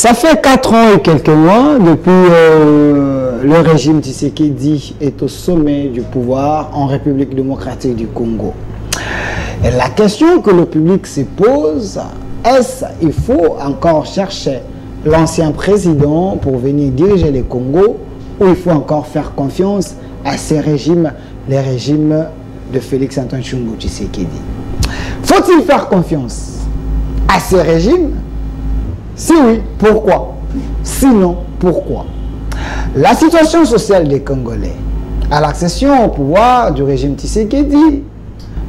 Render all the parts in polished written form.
Ça fait 4 ans et quelques mois depuis le régime Tshisekedi est au sommet du pouvoir en République démocratique du Congo. Et la question que le public se pose, est-ce qu'il faut encore chercher l'ancien président pour venir diriger le Congo ou il faut encore faire confiance à ces régimes, les régimes de Félix Antoine Tshilombo Tshisekedi? Faut-il faire confiance à ces régimes? Si oui, pourquoi? Sinon, pourquoi? La situation sociale des Congolais à l'accession au pouvoir du régime Tshisekedi,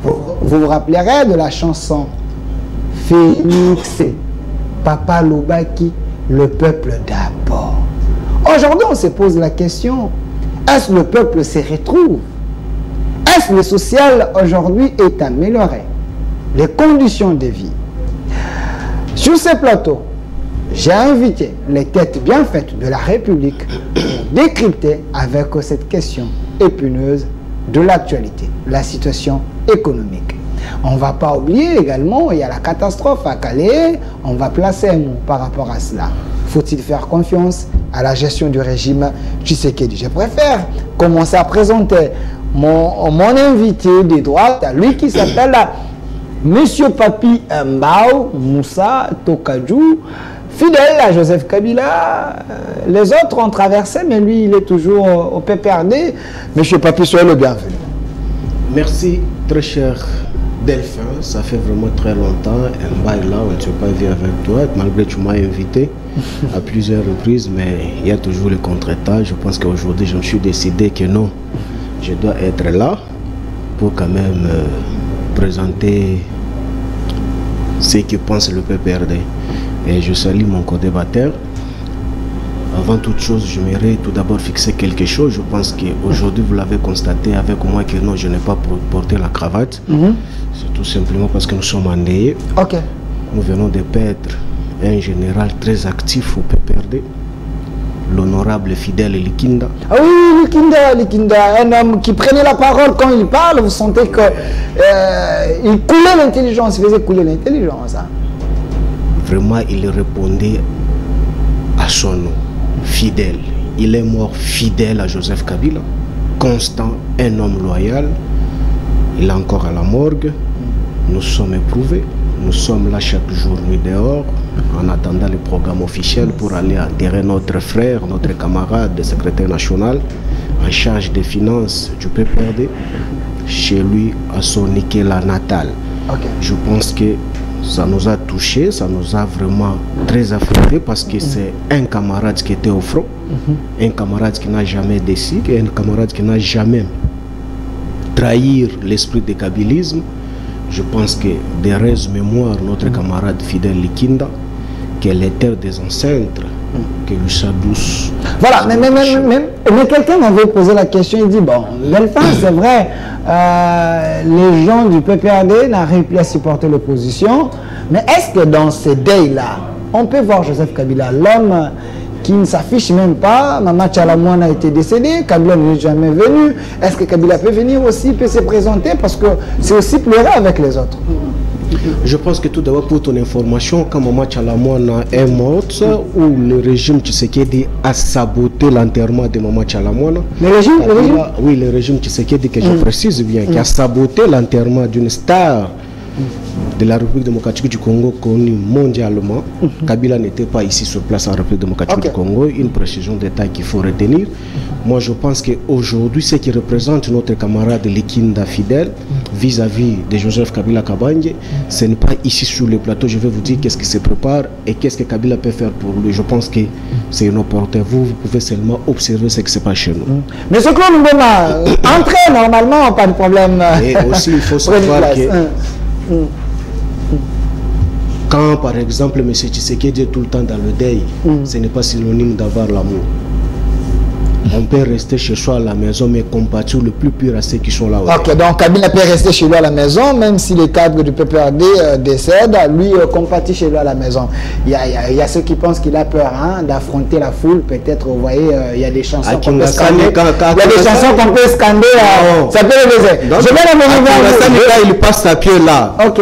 vous vous rappellerez de la chanson Félix, Papa Lobaki, le peuple d'abord. Aujourd'hui, on se pose la question, est-ce que le peuple se retrouve? Est-ce que le social aujourd'hui est amélioré? Les conditions de vie. Sur ces plateaux, j'ai invité les têtes bien faites de la République pour décrypter avec cette question épineuse de l'actualité, la situation économique. On ne va pas oublier également, il y a la catastrophe à Calais, on va placer un mot par rapport à cela. Faut-il faire confiance à la gestion du régime Tshisekedi? Je préfère commencer à présenter mon invité de droite, lui qui s'appelle Monsieur Papi Mbao Moussa Tokadjou, fidèle à Joseph Kabila. Les autres ont traversé, mais lui, il est toujours au PPRD. Monsieur Papi, soyez le bienvenu. Merci, très cher Delphin. Ça fait vraiment très longtemps. Mba est là, on ne s'est pas vu avec toi, malgré que tu m'as invité à plusieurs reprises, mais il y a toujours le contretemps. Je pense qu'aujourd'hui, je me suis décidé que non, je dois être là pour quand même présenter ce que pense le PPRD. Et je salue mon co-débatteur. Avant toute chose, j'aimerais tout d'abord fixer quelque chose. Je pense qu'aujourd'hui, vous l'avez constaté avec moi que non, je n'ai pas porté la cravate. C'est tout simplement parce que nous sommes endeuillés. Ok. Nous venons de perdre un général très actif au PPRD, l'honorable Fidèle Likinda. Ah oui, Likinda, un homme qui prenait la parole quand il parle, vous sentez qu'il coulait l'intelligence, il faisait couler l'intelligence. Hein. Vraiment, il répondait à son nom, fidèle. Il est mort fidèle à Joseph Kabila, constant, un homme loyal. Il est encore à la morgue. Nous sommes éprouvés. Nous sommes là chaque jour, nuit dehors, en attendant le programme officiel pour aller enterrer notre frère, notre camarade, le secrétaire national, en charge des finances du PPRD, chez lui à son Nikela natal. Okay. Je pense que ça nous a touchés, ça nous a vraiment très affectés parce que c'est un camarade qui était au front, un camarade qui n'a jamais déçu, un camarade qui n'a jamais trahi l'esprit du kabylisme. Je pense que des restes mémoire, notre camarade Fidèle Likinda, que les terres des ancêtres, que lui soit douce. Voilà, mais quelqu'un m'avait posé la question, il dit, bon, Delphin, c'est vrai, les gens du PPRD n'arrivent plus à supporter l'opposition, mais est-ce que dans ces deuils-là, on peut voir Joseph Kabila, l'homme qui ne s'affiche même pas, Mama Tchalamouane a été décédé, Kabila n'est jamais venu, est-ce que Kabila peut venir aussi, peut se présenter, parce que c'est aussi pleurer avec les autres? Je pense que tout d'abord, pour ton information, quand Mama Tchalamouane est morte, ou le régime Tshisekedi a saboté l'enterrement de Mama Tchalamouane. Le régime? Oui, le régime Tshisekedi, que je précise bien, qui a saboté l'enterrement d'une star de la République démocratique du Congo connue mondialement. Kabila n'était pas ici sur place en République démocratique du Congo. Une précision d'état qu'il faut retenir. Moi, je pense qu'aujourd'hui, ce qui représente notre camarade Likinda Fidèle vis-à-vis de Joseph Kabila Kabange, ce n'est pas ici sur le plateau. Je vais vous dire qu'est-ce qui se prépare et qu'est-ce que Kabila peut faire pour lui. Je pense que c'est une opportunité. Vous pouvez seulement observer ce qui se passe chez nous. Mais ce que nous devons entrer normalement, pas de problème. Et aussi, il faut savoir que quand, par exemple, M. Tshisekedi est tout le temps dans le deuil, ce n'est pas synonyme d'avoir l'amour. On peut rester chez soi à la maison, mais compatir le plus pur à ceux qui sont là. Ok, donc Kabila peut rester chez lui à la maison, même si les cadres du PPRD décèdent, lui compatit chez lui à la maison. Il y a ceux qui pensent qu'il a peur d'affronter la foule. Peut-être, vous voyez, il y a des chansons qu'on peut scander. Il y a des chansons qu'on peut scander. Ça peut le baiser. Je vais le moment. Il passe à pied là. Ok.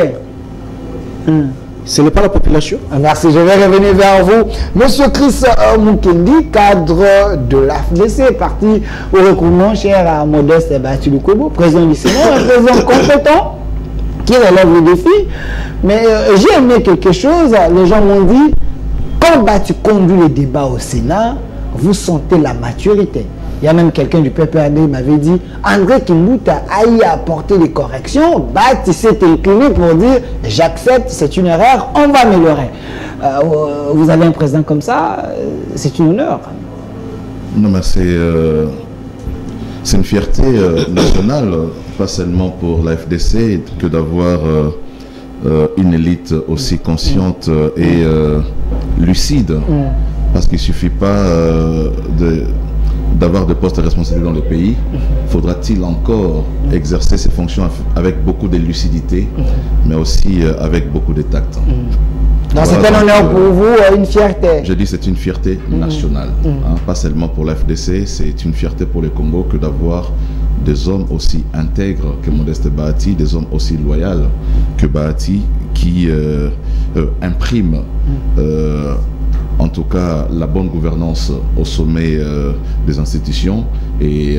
Ce n'est pas la population. Merci, je vais revenir vers vous. Monsieur Chris Mukendi, cadre de l'AFDC, parti au recouvrement cher à Modeste Batshilukobo, président du Sénat, un président compétent qui relève le défi. Mais j'ai aimé quelque chose, les gens m'ont dit, quand tu conduis les débats au Sénat, vous sentez la maturité. Il y a même quelqu'un du PPRD qui m'avait dit, André Kimbuta a y apporté des corrections, il s'est incliné pour dire, j'accepte, c'est une erreur, on va améliorer. Vous avez un président comme ça, c'est une honneur. Non, mais c'est une fierté nationale, pas seulement pour la FDC, que d'avoir une élite aussi consciente et lucide. Parce qu'il ne suffit pas d'avoir de postes de responsabilité dans le pays. Faudra-t-il encore exercer ces fonctions avec beaucoup de lucidité, mais aussi avec beaucoup de tact. Donc c'est un honneur pour vous, une fierté. Je dis c'est une fierté nationale, hein, pas seulement pour la FDC, c'est une fierté pour le Congo que d'avoir des hommes aussi intègres que Modeste Bahati, des hommes aussi loyaux que Bahati, qui impriment en tout cas la bonne gouvernance au sommet des institutions, et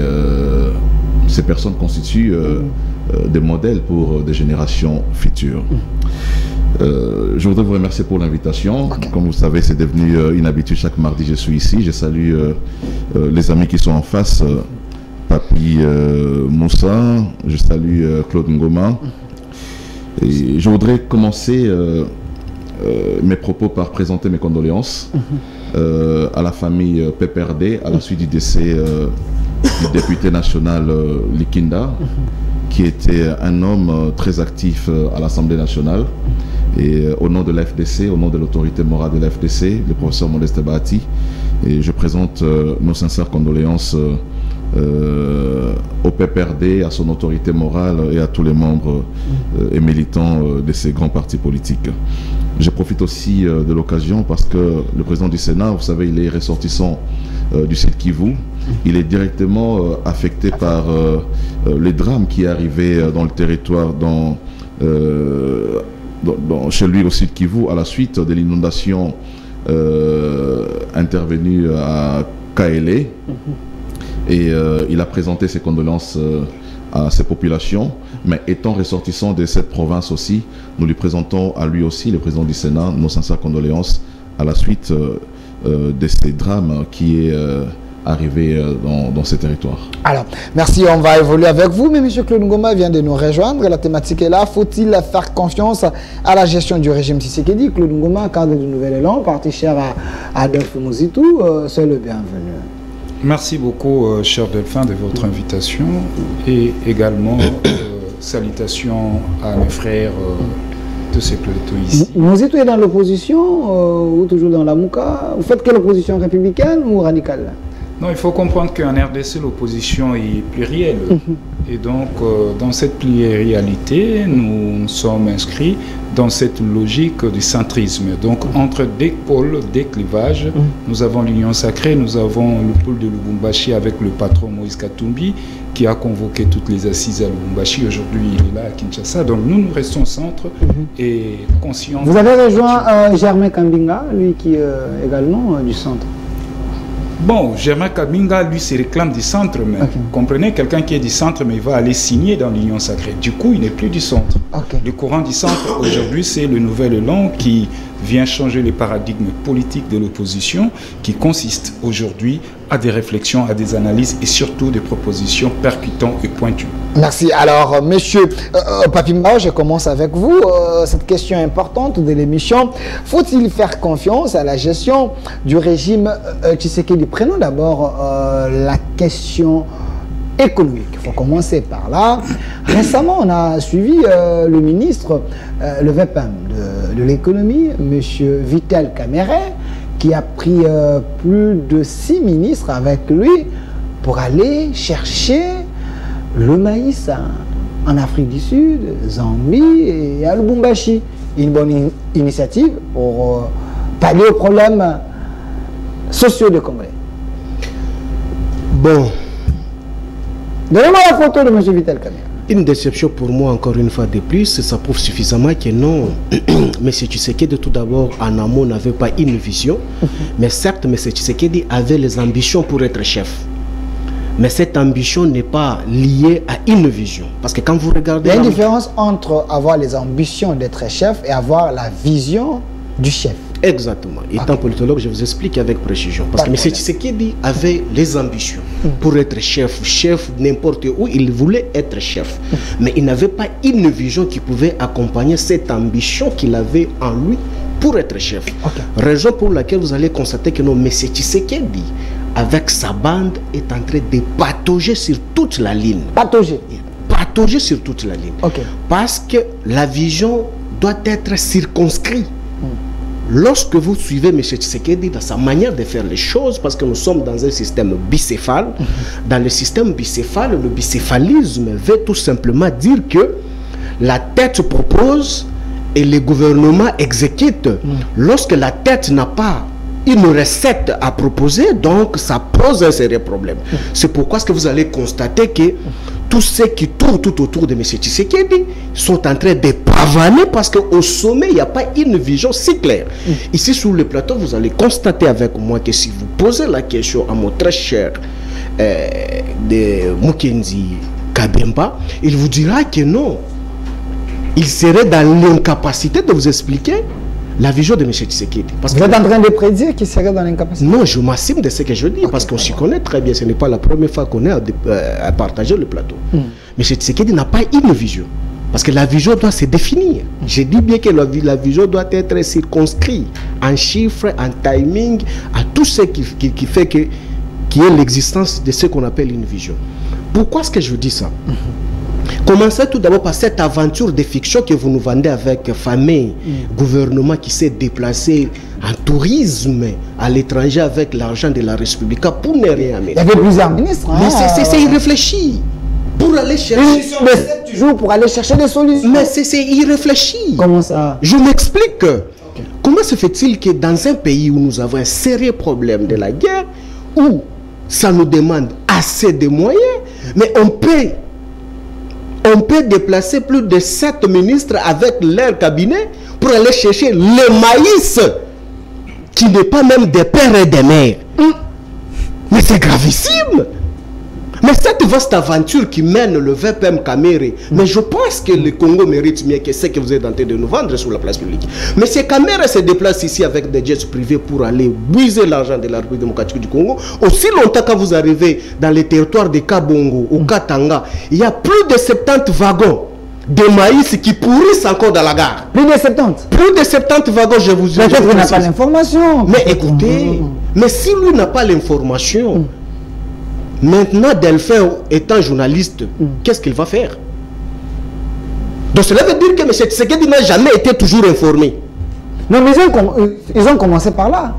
ces personnes constituent des modèles pour des générations futures. Je voudrais vous remercier pour l'invitation. Comme vous savez, c'est devenu une habitude, chaque mardi je suis ici. Je salue les amis qui sont en face, Papi Moussa, je salue Claude Ngoma. Et je voudrais commencer mes propos par présenter mes condoléances à la famille PPRD à la suite du décès du député national Likinda, qui était un homme très actif à l'Assemblée nationale. Et au nom de la FDC, au nom de l'autorité morale de la FDC, le professeur Modeste Bahati, et je présente nos sincères condoléances au PPRD, à son autorité morale et à tous les membres et militants de ces grands partis politiques. Je profite aussi de l'occasion parce que le président du Sénat, vous savez, il est ressortissant du Sud Kivu. Il est directement affecté par les drames qui est arrivé dans le territoire, chez lui au Sud Kivu, à la suite de l'inondation intervenue à Kaélé. Et il a présenté ses condoléances à ces populations, mais étant ressortissant de cette province aussi, nous lui présentons à lui aussi, le président du Sénat, nos sincères condoléances à la suite de ces drames qui est arrivé dans ces territoires. Alors, merci, on va évoluer avec vous, mais M. Claude Ngoma vient de nous rejoindre, la thématique est là. Faut-il faire confiance à la gestion du régime Tshisekedi? Claude Ngoma, cadre du Nouvel Élan, parti cher à Adolphe Muzitu, c'est le bienvenu. Merci beaucoup, cher Delphin, de votre invitation, et également salutations à mes frères de ces plateaux ici. Muzitu est dans l'opposition ou toujours dans la Mouka? Vous faites quelle opposition, républicaine ou radicale? Non, il faut comprendre qu'en RDC, l'opposition est plurielle. Et donc, dans cette plurialité, nous sommes inscrits dans cette logique du centrisme. Donc, entre des pôles, des clivages, nous avons l'Union sacrée, nous avons le pôle de Lubumbashi avec le patron Moïse Katumbi, qui a convoqué toutes les assises à Lubumbashi. Aujourd'hui, il est là à Kinshasa. Donc, nous restons au centre et conscients. Vous avez rejoint Germain Kambinga, lui qui est également du centre. Bon, Germain Kabinga, lui, se réclame du centre, mais comprenez, quelqu'un qui est du centre, mais il va aller signer dans l'Union sacrée. Du coup, il n'est plus du centre. Le courant du centre, aujourd'hui, c'est le Nouvel Élan qui vient changer le paradigme politique de l'opposition, qui consiste aujourd'hui à des réflexions, à des analyses et surtout des propositions percutantes et pointues. Merci. Alors, monsieur Papi Mao, je commence avec vous. Cette question importante de l'émission, faut-il faire confiance à la gestion du régime Tshisekedi? Prenons d'abord la question économique. Il faut commencer par là. Récemment, on a suivi le ministre, le VPM de l'économie, monsieur Vital Kamerhe, qui a pris plus de 6 ministres avec lui pour aller chercher le maïs en Afrique du Sud, Zambie et à Lubumbashi. Une bonne initiative pour pallier aux problèmes sociaux des Congolais. Bon. Donnez-moi la photo de M. Vital Kamerhe. Une déception pour moi, encore une fois de plus, ça prouve suffisamment que non. M. Tshisekedi, tout d'abord, en amont, n'avait pas une vision. Mais certes, M. Tshisekedi avait les ambitions pour être chef. Mais cette ambition n'est pas liée à une vision. Parce que quand vous regardez... Il y a une différence entre avoir les ambitions d'être chef et avoir la vision du chef. Exactement. Étant politologue, je vous explique avec précision. Parce que M. Tshisekedi avait les ambitions pour être chef n'importe où, il voulait être chef. Mais il n'avait pas une vision qui pouvait accompagner cette ambition qu'il avait en lui pour être chef. Raison pour laquelle vous allez constater que non, M. Tshisekedi, avec sa bande, est en train de patauger sur toute la ligne. Patauger sur toute la ligne. Parce que la vision doit être circonscrite. Lorsque vous suivez M. Tshisekedi dans sa manière de faire les choses, parce que nous sommes dans un système bicéphale, dans le système bicéphale, le bicéphalisme veut tout simplement dire que la tête propose et le gouvernement exécute. Lorsque la tête n'a pas une recette à proposer, donc ça pose un sérieux problème. C'est pourquoi ce que vous allez constater que tous ceux qui tournent tout autour de M. Tshisekedi sont en train de pavaner parce qu'au sommet, il n'y a pas une vision si claire. Ici, sur le plateau, vous allez constater avec moi que si vous posez la question à mon très cher de Mukendi Kabemba, il vous dira que non. Il serait dans l'incapacité de vous expliquer la vision de M. Tshisekedi. Parce vous êtes en train de prédire qu'il serait dans l'incapacité? Non, je m'assume de ce que je dis, parce qu'on s'y connaît très bien. Ce n'est pas la première fois qu'on est à partager le plateau. M. Tshisekedi n'a pas une vision. Parce que la vision doit se définir. Je dis bien que la vision doit être circonscrite en chiffres, en timing, à tout ce qui fait qu'il y ait l'existence de ce qu'on appelle une vision. Pourquoi est-ce que je dis ça? Commencez tout d'abord par cette aventure de fiction que vous nous vendez avec famille, gouvernement qui s'est déplacé en tourisme à l'étranger avec l'argent de la République pour ne rien mettre. Il y avait plusieurs ministres. Mais c'est irréfléchi. Pour aller chercher... toujours pour aller chercher des solutions. Mais c'est irréfléchi. Comment ça? Je m'explique. Comment se fait-il que dans un pays où nous avons un sérieux problème de la guerre, où ça nous demande assez de moyens, mais on peut déplacer plus de 7 ministres avec leur cabinet pour aller chercher le maïs qui n'est pas même des pères et des mères. Mais c'est gravissime. Mais cette vaste aventure qui mène le VPM Kamere, mais je pense que le Congo mérite mieux que ce que vous êtes en train de nous vendre sur la place publique. Mais ces Kamere se déplacent ici avec des jets privés pour aller buiser l'argent de la République démocratique du Congo. Aussi longtemps que vous arrivez dans les territoires de Kabongo, au Katanga, il y a plus de 70 wagons de maïs qui pourrissent encore dans la gare. Plus de 70? Plus de 70 wagons, je vous dis. Peut-être qu'il n'a pas l'information. Mais écoutez, mais si lui n'a pas l'information, maintenant, Delphin étant journaliste, qu'est-ce qu'il va faire? Donc cela veut dire que M. Tshisekedi n'a jamais été toujours informé. Non, mais ils ont commencé par là.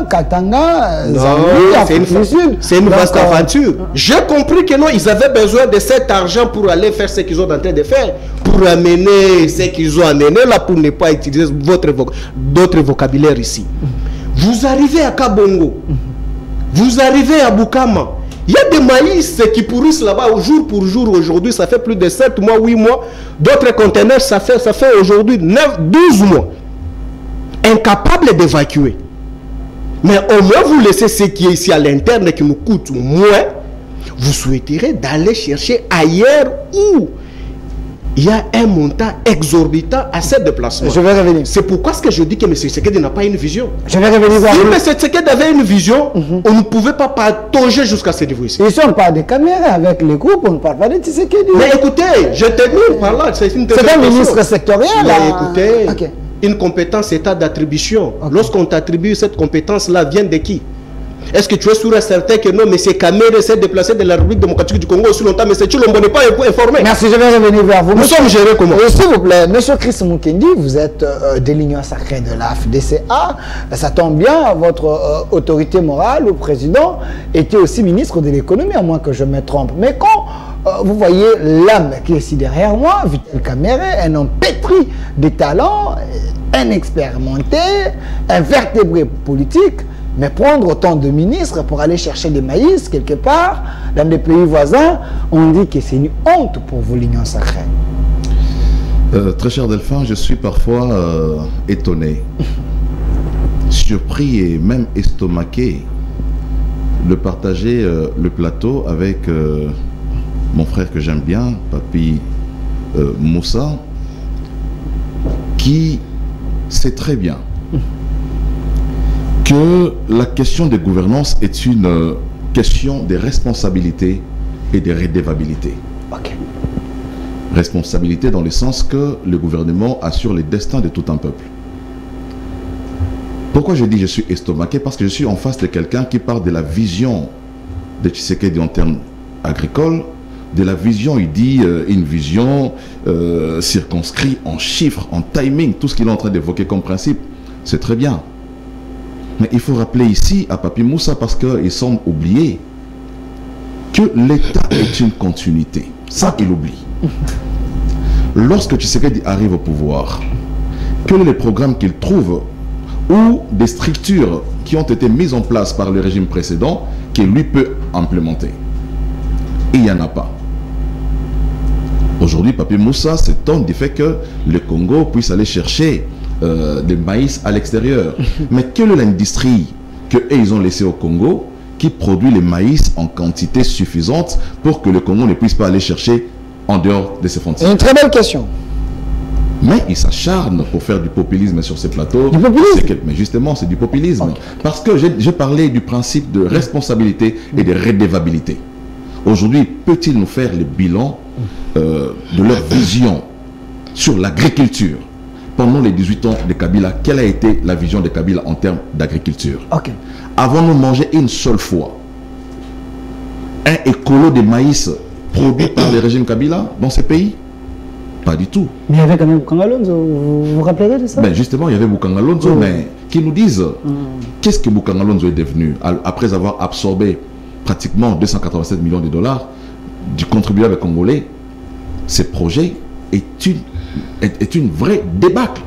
Katanga, Zambie, c'est une vaste aventure. J'ai compris que non, ils avaient besoin de cet argent pour aller faire ce qu'ils ont en train de faire. Pour amener ce qu'ils ont amené là, pour ne pas utiliser d'autres vocabulaires ici. Vous arrivez à Kabongo. Vous arrivez à Bukama, il y a des maïs qui pourrissent là-bas jour pour jour. Aujourd'hui, ça fait plus de 7 mois, 8 mois. D'autres conteneurs, ça fait aujourd'hui 9, 12 mois. Incapables d'évacuer. Mais au moins, vous laissez ce qui est ici à l'interne qui nous coûte moins. Vous souhaiterez d'aller chercher ailleurs où il y a un montant exorbitant à ce déplacement. Je vais revenir. C'est pourquoi je dis que M. Tshisekedi n'a pas une vision. Je vais revenir. Si M. Tshisekedi avait une vision, on ne pouvait pas patauger jusqu'à ce niveau ici. Ici, on parle de caméras avec les groupes, on ne parle pas de Tshisekedi. Mais écoutez, je termine par là. C'est un ministre sectoriel. Mais écoutez, une compétence état d'attribution. Lorsqu'on t'attribue cette compétence-là, vient de qui? Est-ce que tu es sûr et certain que non, M. Kamere s'est déplacé de la République démocratique du Congo aussi longtemps, M. Chilombo n'est pas informé? Merci, je vais revenir vers vous. Nous sommes gérés comment? S'il vous plaît, M. Chris Mukendi, vous êtes de l'Union sacrée de la FDCA. Ça tombe bien, votre autorité morale, le président, était aussi ministre de l'économie, à moins que je me trompe. Mais quand vous voyez l'âme qui est ici derrière moi, Vital Kamerhe, un homme pétri de talent, un expérimenté, un vertébré politique, Mais prendre autant de ministres pour aller chercher des maïs quelque part, dans des pays voisins, on dit que c'est une honte pour vous, l'Union sacrée. Très cher Delphin, je suis parfois étonné, surpris et même estomaqué de partager le plateau avec mon frère que j'aime bien, Papi Moussa, qui sait très bien que la question de gouvernance est une question de responsabilité et de redevabilité. Ok. Responsabilité dans le sens que le gouvernement assure les destins de tout un peuple. Pourquoi je dis je suis estomaqué? Parce que je suis en face de quelqu'un qui parle de la vision de Tshisekedi en termes agricoles, de la vision, il dit une vision circonscrite en chiffres, en timing, tout ce qu'il est en train d'évoquer comme principe, c'est très bien. Mais il faut rappeler ici à Papi Moussa, parce qu'il semble oublier que l'État est une continuité. Ça, il oublie. Lorsque Tshisekedi arrive au pouvoir, quels sont les programmes qu'il trouve ou des structures qui ont été mises en place par le régime précédent qu'il lui peut implémenter? Il n'y en a pas. Aujourd'hui, Papi Moussa s'étonne du fait que le Congo puisse aller chercher des maïs à l'extérieur. Mais quelle est l'industrie qu'ils ont laissée au Congo qui produit les maïs en quantité suffisante pour que le Congo ne puisse pas aller chercher en dehors de ses frontières? Une très belle question. Mais ils s'acharnent pour faire du populisme sur ces plateaux. Du populisme? Mais justement, c'est du populisme. Okay. Parce que j'ai parlé du principe de responsabilité et de redevabilité. Aujourd'hui, peut-il nous faire le bilan de leur vision sur l'agriculture pendant les 18 ans de Kabila? Quelle a été la vision de Kabila en termes d'agriculture? Okay. Avons-nous mangé une seule fois un écolo de maïs produit par le régime Kabila dans ces pays? Pas du tout. Mais il y avait quand même Bukanga Lonzo, vous vous rappelez de ça? Ben justement, il y avait Bukanga Lonzo, mais qui nous disent qu'est-ce que Bukanga Lonzo est devenu après avoir absorbé pratiquement 287 millions de dollars du contribuable congolais. Ce projet est une vraie débâcle.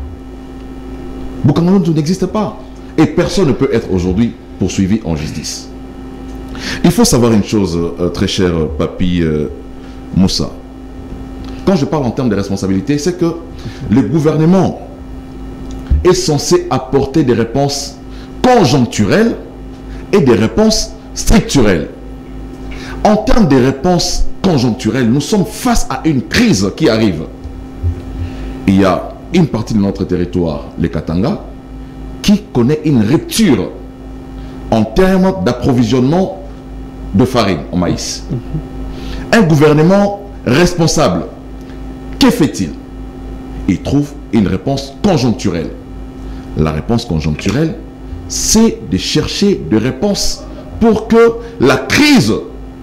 Bukanga Lonzo n'existe pas. Et personne ne peut être aujourd'hui poursuivi en justice. Il faut savoir une chose, très cher Papi Moussa. Quand je parle en termes de responsabilité, c'est que le gouvernement est censé apporter des réponses conjoncturelles et des réponses structurelles. En termes de réponses conjoncturelles, nous sommes face à une crise qui arrive. Il y a une partie de notre territoire, le Katanga, qui connaît une rupture en termes d'approvisionnement de farine en maïs. Un gouvernement responsable, que fait-il? Il trouve une réponse conjoncturelle. La réponse conjoncturelle, c'est de chercher des réponses pour que la crise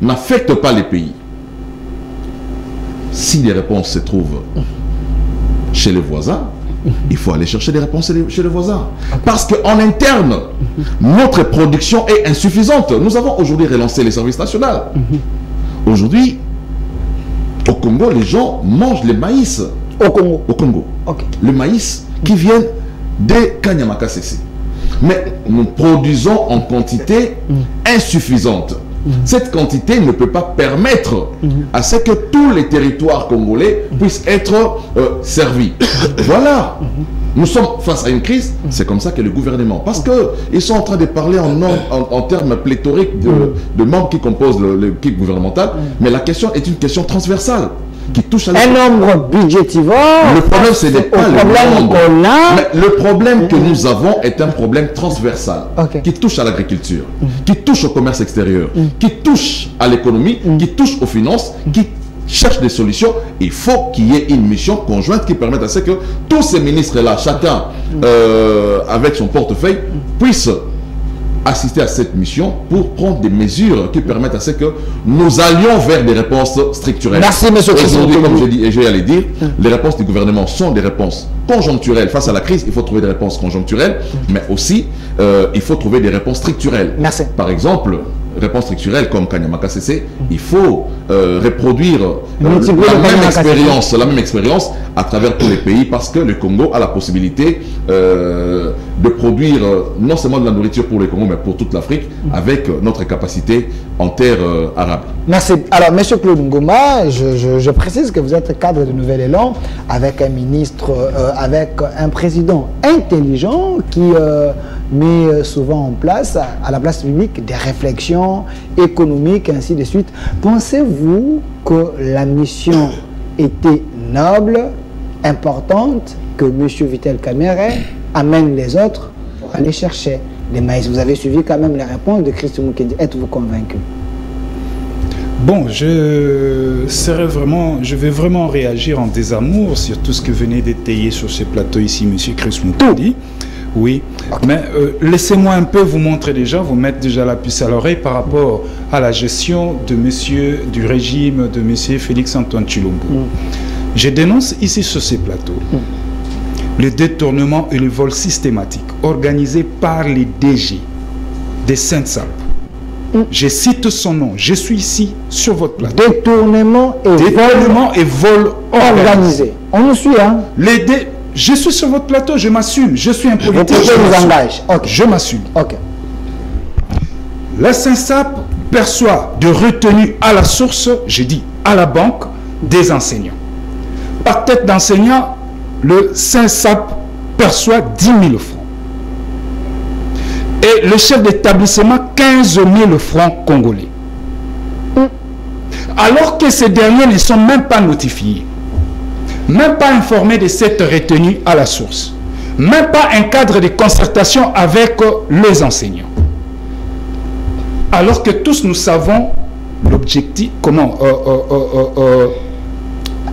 n'affecte pas les pays. Si les réponses se trouvent chez les voisins, il faut aller chercher des réponses chez les voisins. Parce qu'en interne, notre production est insuffisante. Nous avons aujourd'hui relancé les services nationaux. Aujourd'hui, au Congo, les gens mangent le maïs. Au Congo? Au Congo. Okay. Le maïs qui vient de Kanyamaka CC. Mais nous produisons en quantité insuffisante. Cette quantité ne peut pas permettre à ce que tous les territoires congolais puissent être servis. Voilà. Nous sommes face à une crise, c'est comme ça que le gouvernement, parce qu'ils sont en train de parler en termes pléthoriques de membres qui composent l'équipe gouvernementale, mais la question est une question transversale qui touche à un nombre budgétivore. Le problème, ce n'est pas le nombre. Mais le problème que nous avons est un problème transversal qui touche à l'agriculture, qui touche au commerce extérieur, qui touche à l'économie, qui touche aux finances, qui cherche des solutions. Il faut qu'il y ait une mission conjointe qui permette à ce que tous ces ministres-là, chacun avec son portefeuille, puissent assister à cette mission pour prendre des mesures qui permettent à ce que nous allions vers des réponses structurelles. Merci, monsieur. Aujourd'hui, comme j'ai dit et j'ai allé dire, les réponses du gouvernement sont des réponses conjoncturelles. Face à la crise, il faut trouver des réponses conjoncturelles, mais aussi, il faut trouver des réponses structurelles. Merci. Par exemple, réponse structurelle comme Kanyamaka CC, il faut reproduire la même expérience à travers tous les pays, parce que le Congo a la possibilité de produire non seulement de la nourriture pour le Congo, mais pour toute l'Afrique, avec notre capacité en terre arable. Merci. Alors, M. Claude Ngoma, je précise que vous êtes cadre de Nouvel Élan, avec un ministre, avec un président intelligent qui met souvent en place, à la place publique, des réflexions économiques, ainsi de suite. Pensez-vous que la mission était noble, importante, que M. Vital Kamerhe amène les autres pour aller chercher les maïs? Vous avez suivi quand même les réponses de Christophe Mukendi. Êtes-vous convaincu? Bon, je vais vraiment réagir en désamour sur tout ce que venait d'étayer sur ce plateau ici, M. Christophe Mukendi. Oui, okay. Mais laissez-moi un peu vous montrer déjà, vous mettre déjà la puce à l'oreille par rapport à la gestion de du régime de M. Félix-Antoine Tshilombo. Je dénonce ici sur ces plateaux le détournement et le vol systématique organisé par les DG des Saint-Sap. Je cite son nom, je suis ici sur votre plateau. Détournement et vol organisé. On nous suit, hein? Je suis sur votre plateau, je m'assume. Je suis un politique. Je m'assume. Okay. La Saint-Sap perçoit de retenue à la source, je dis à la banque, des enseignants. Par tête d'enseignant, le Saint-Sap perçoit 10 000 francs. Et le chef d'établissement, 15 000 francs congolais. Alors que ces derniers ne sont même pas notifiés. Même pas informé de cette retenue à la source. Même pas un cadre de concertation avec les enseignants. Alors que tous nous savons l'objectif,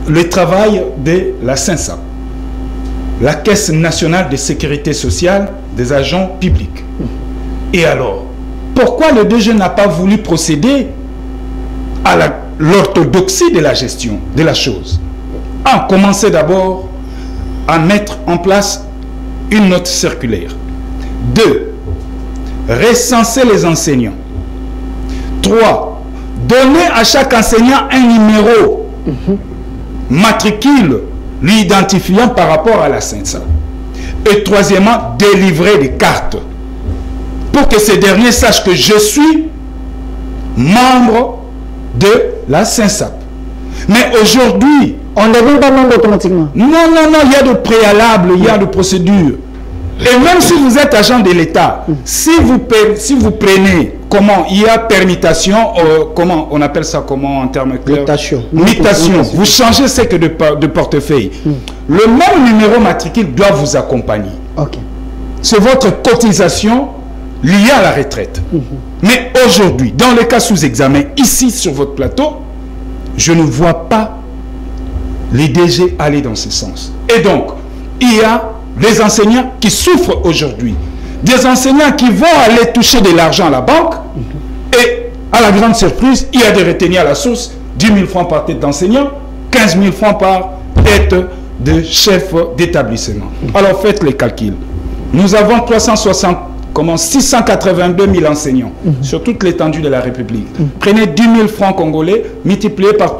le travail de la Saint-Sap, la Caisse nationale de sécurité sociale des agents publics. Et alors, pourquoi le DG n'a pas voulu procéder à l'orthodoxie de la gestion de la chose? Commencer d'abord à mettre en place une note circulaire. 2. Recenser les enseignants. 3. Donner à chaque enseignant un numéro matricule lui identifiant par rapport à la Saint-Sap. Et troisièmement, délivrer des cartes pour que ces derniers sachent que je suis membre de la Saint-Sap. Mais aujourd'hui, on ne devient pas membre automatiquement. Non, il y a de préalables, il y a de procédures. Et même si vous êtes agent de l'État, si vous prenez, il y a permutation, comment on appelle ça, en termes clairs? Mutation. Vous changez ce que de portefeuille. Le même numéro matricule doit vous accompagner. C'est votre cotisation liée à la retraite. Mais aujourd'hui, dans le cas sous examen, ici sur votre plateau, je ne vois pas les DG aller dans ce sens. Et donc, il y a des enseignants qui souffrent aujourd'hui. Des enseignants qui vont aller toucher de l'argent à la banque. Et à la grande surprise, il y a des retenues à la source. 10 000 francs par tête d'enseignant, 15 000 francs par tête de chef d'établissement. Alors faites les calculs. Nous avons 682 000 enseignants sur toute l'étendue de la République. Prenez 10 000 francs congolais multipliés par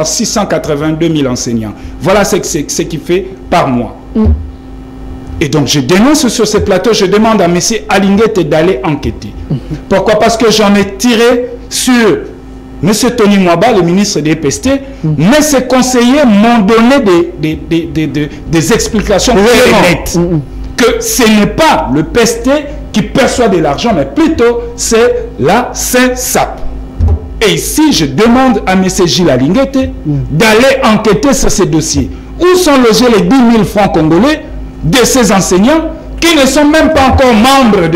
682 000 enseignants. Voilà ce qui fait par mois. Et donc je dénonce sur ce plateau, je demande à M. Alinguete d'aller enquêter. Pourquoi? Parce que j'en ai tiré sur M. Tony Mwaba, le ministre des PST, mais ses conseillers m'ont donné des explications très nettes. Que ce n'est pas le PST qui perçoit de l'argent, mais plutôt c'est la Saint-Sap. Et ici, je demande à M. Gilles Alinguete d'aller enquêter sur ces dossiers. Où sont logés les 10 000 francs congolais de ces enseignants qui ne sont même pas encore membres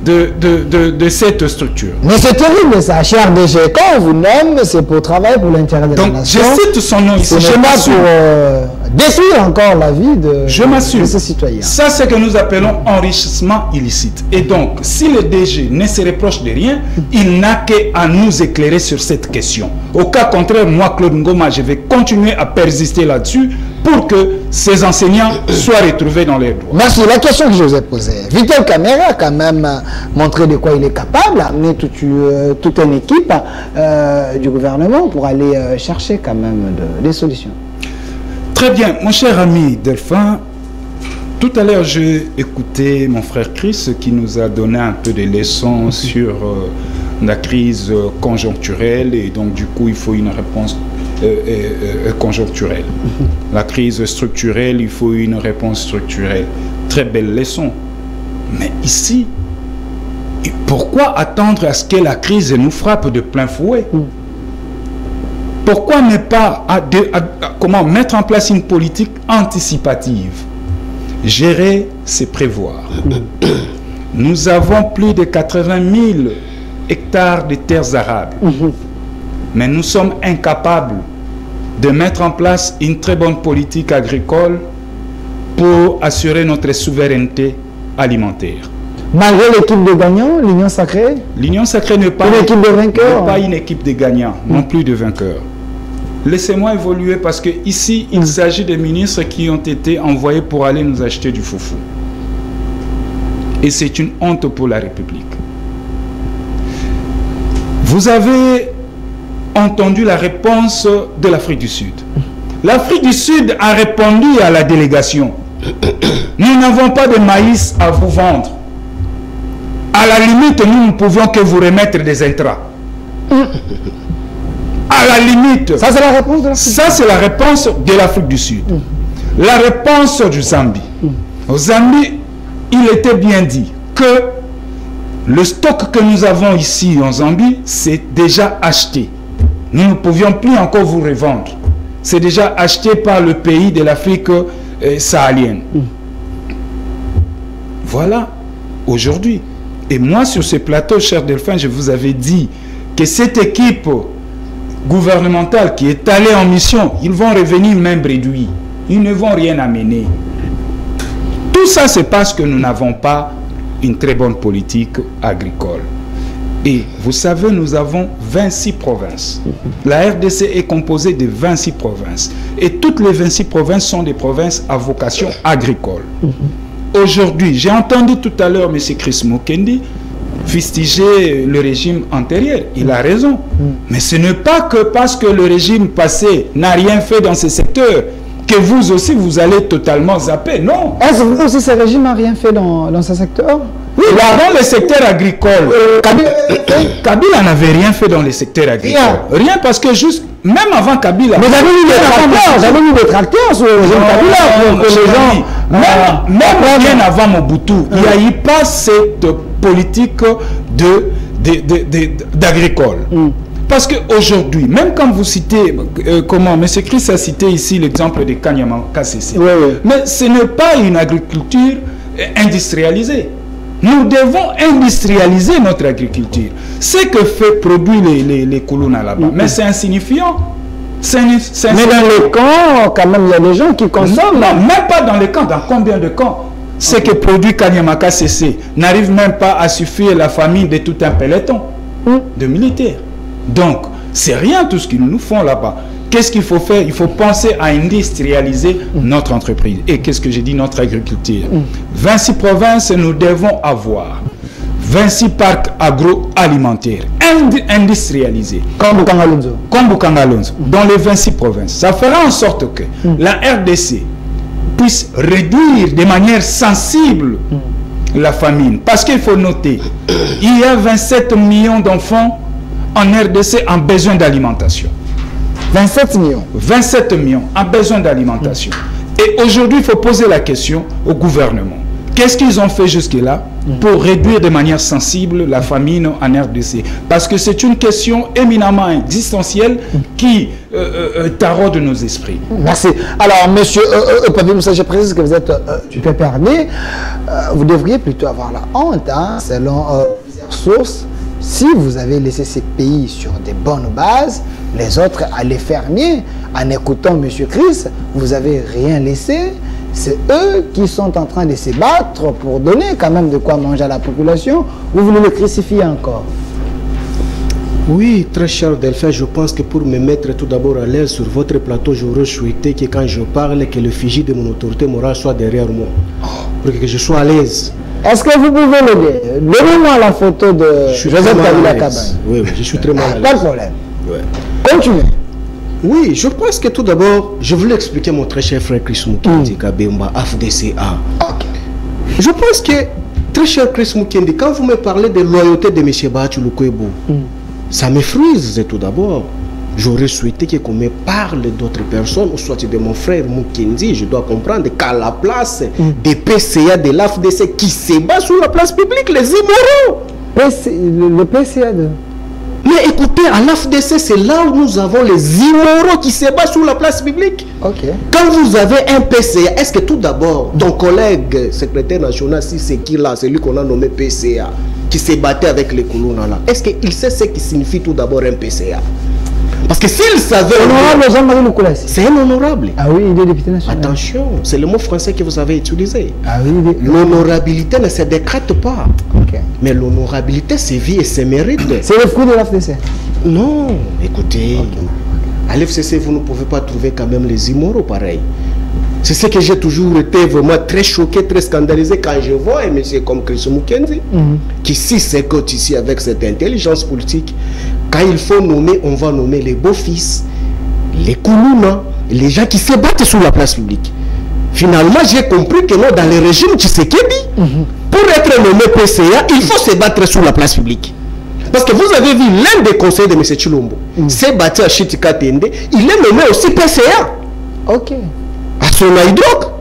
de cette structure? Mais c'est terrible ça, cher DG. Quand on vous nomme, c'est pour travailler pour l'intérêt de la nation. Donc, je cite son nom ici. Ce n'est pas pour détruire encore la vie de ces citoyens. Ça, c'est ce que nous appelons enrichissement illicite. Et donc, si le DG ne se reproche de rien, il n'a qu'à nous éclairer sur cette question. Au cas contraire, moi, Claude Ngoma, je vais continuer à persister là-dessus pour que ces enseignants soient retrouvés dans les droits. Merci. La question que je vous ai posée, Vital Kamerhe a quand même montré de quoi il est capable, amener toute une équipe du gouvernement pour aller chercher quand même des solutions. Très bien, mon cher ami Delphin, tout à l'heure j'ai écouté mon frère Chris qui nous a donné un peu des leçons sur la crise conjoncturelle et donc du coup il faut une réponse conjoncturelle. La crise structurelle, il faut une réponse structurelle. Très belle leçon. Mais ici, pourquoi attendre à ce que la crise nous frappe de plein fouet? Pourquoi ne pas comment mettre en place une politique anticipative? Gérer, c'est prévoir. Nous avons plus de 80 000 hectares de terres arables. Mais nous sommes incapables de mettre en place une très bonne politique agricole pour assurer notre souveraineté alimentaire. Malgré l'équipe de gagnants, l'Union Sacrée? L'Union Sacrée n'est pas une équipe de vainqueurs. Pas une équipe de gagnants, non plus de vainqueurs. Laissez-moi évoluer parce que ici, il s'agit des ministres qui ont été envoyés pour aller nous acheter du foufou. Et c'est une honte pour la République. Vous avez entendu la réponse de l'Afrique du Sud. L'Afrique du Sud a répondu à la délégation. Nous n'avons pas de maïs à vous vendre. À la limite, nous ne pouvions que vous remettre des intrants. À la limite. Ça, c'est la réponse de l'Afrique. Ça, c'est la réponse de l'Afrique du Sud. La réponse du Zambie. Au Zambie, il était bien dit que le stock que nous avons ici en Zambie, c'est déjà acheté. Nous ne pouvions plus encore vous revendre. C'est déjà acheté par le pays de l'Afrique sahélienne. Voilà, aujourd'hui. Et moi, sur ce plateau, cher Delphin, je vous avais dit que cette équipe gouvernementale qui est allée en mission, ils vont revenir même réduits. Ils ne vont rien amener. Tout ça, c'est parce que nous n'avons pas une très bonne politique agricole. Et vous savez, nous avons 26 provinces. La RDC est composée de 26 provinces. Et toutes les 26 provinces sont des provinces à vocation agricole. Aujourd'hui, j'ai entendu tout à l'heure M. Chris Mukendi fustiger le régime antérieur. Il a raison. Mais ce n'est pas que parce que le régime passé n'a rien fait dans ce secteur que vous aussi, vous allez totalement zapper. Non. Est-ce que vous aussi, ce régime n'a rien fait dans ce secteur? Oui, dans le secteur agricole. Kabila n'avait rien fait dans le secteur agricole. Rien parce que juste, même avant Kabila... Mais j'avais mis des tracteurs sur le régime Kabila pour que les gens... Même bien avant Mobutu, il n'y a eu pas cette politique d'agricole. Parce qu'aujourd'hui, même quand vous citez, comment M. Chris a cité ici l'exemple de Kanyama KCC, mais ce n'est pas une agriculture industrialisée. Nous devons industrialiser notre agriculture. Ce que fait produire les colons là-bas, mais c'est insignifiant. Mais dans les camps, quand même, il y a des gens qui consomment. Non, même pas dans les camps. Dans combien de camps? Ce que produit Kanyamaka CC n'arrive même pas à suffire la famille de tout un peloton de militaires. Donc, c'est rien tout ce qu'ils nous font là-bas. Qu'est-ce qu'il faut faire? Il faut penser à industrialiser notre entreprise. Et qu'est-ce que j'ai dit? Notre agriculture. 26 provinces, nous devons avoir 26 parcs agroalimentaires industrialisés. Comme Bukangalonzo. Comme Bukangalonzo. Dans les 26 provinces. Ça fera en sorte que la RDC puisse réduire de manière sensible la famine. Parce qu'il faut noter, il y a 27 millions d'enfants en RDC en besoin d'alimentation. 27 millions. 27 millions en besoin d'alimentation. Et aujourd'hui, il faut poser la question au gouvernement. Qu'est-ce qu'ils ont fait jusque-là pour réduire de manière sensible la famine en RDC? Parce que c'est une question éminemment existentielle qui taraude nos esprits. Merci. Alors, monsieur Papi Moussa, je précise que vous êtes du PPRD. Vous devriez plutôt avoir la honte, hein, selon plusieurs sources, si vous avez laissé ces pays sur des bonnes bases, les autres allaient faire mieux. En écoutant M. Chris, vous n'avez rien laissé. C'est eux qui sont en train de se battre pour donner quand même de quoi manger à la population. Vous voulez le crucifier encore? Oui, très cher Delphin, je pense que pour me mettre tout d'abord à l'aise sur votre plateau, j'aurais souhaité que quand je parle, que le fichier de mon autorité morale soit derrière moi. Pour que je sois à l'aise. Est-ce que vous pouvez l'aider? Donnez-moi la photo de Joseph Kabila Kabane. Oui, je suis très mal à l'aise. Pas de problème. Ouais. Continuez. Oui, je pense que tout d'abord, je voulais expliquer mon très cher frère Chris Mukendi Kabemba, FDCA. Okay. Je pense que, très cher Chris Mukendi, quand vous me parlez de loyauté de M. Bachu Lukwebo, ça me frise tout d'abord. J'aurais souhaité qu'on me parle d'autres personnes, ou soit de mon frère Mukendi. Je dois comprendre qu'à la place des PCA de l'AFDC qui se bat sur la place publique, les immoraux. Le PCA de... Mais écoutez, à l'AFDC, c'est là où nous avons les immoraux qui se battent sur la place publique. Okay. Quand vous avez un PCA, est-ce que tout d'abord, ton collègue secrétaire national, si c'est qui là, c'est lui qu'on a nommé PCA, qui s'est battu avec les colons là, est-ce qu'il sait ce qui signifie tout d'abord un PCA? Parce que s'il savait... Honorable Jean-Marie Lukulasi. C'est un honorable. Ah oui, il est député national. Attention, c'est le mot français que vous avez utilisé. Ah oui, l'honorabilité ne se décrète pas. Okay. Mais l'honorabilité, c'est vie et c'est mérite. C'est le fruit de l'AFDC. Non, écoutez, à l'FCC, vous ne pouvez pas trouver quand même les immoraux pareils. C'est ce que j'ai toujours été vraiment très choqué, très scandalisé quand je vois un monsieur comme Chris Mukendi, qui s'y s'écoute ici avec cette intelligence politique. Quand il faut nommer, on va nommer les beaux-fils, les Koulouna, les gens qui se battent sur la place publique. Finalement, j'ai compris que non, dans le régime Tshisekedi, pour être nommé PCA, il faut se battre sur la place publique. Parce que vous avez vu l'un des conseillers de M. Chilombo, s'est battu à Chitika Tende, il est nommé aussi PCA. Ok. À son Aïdok.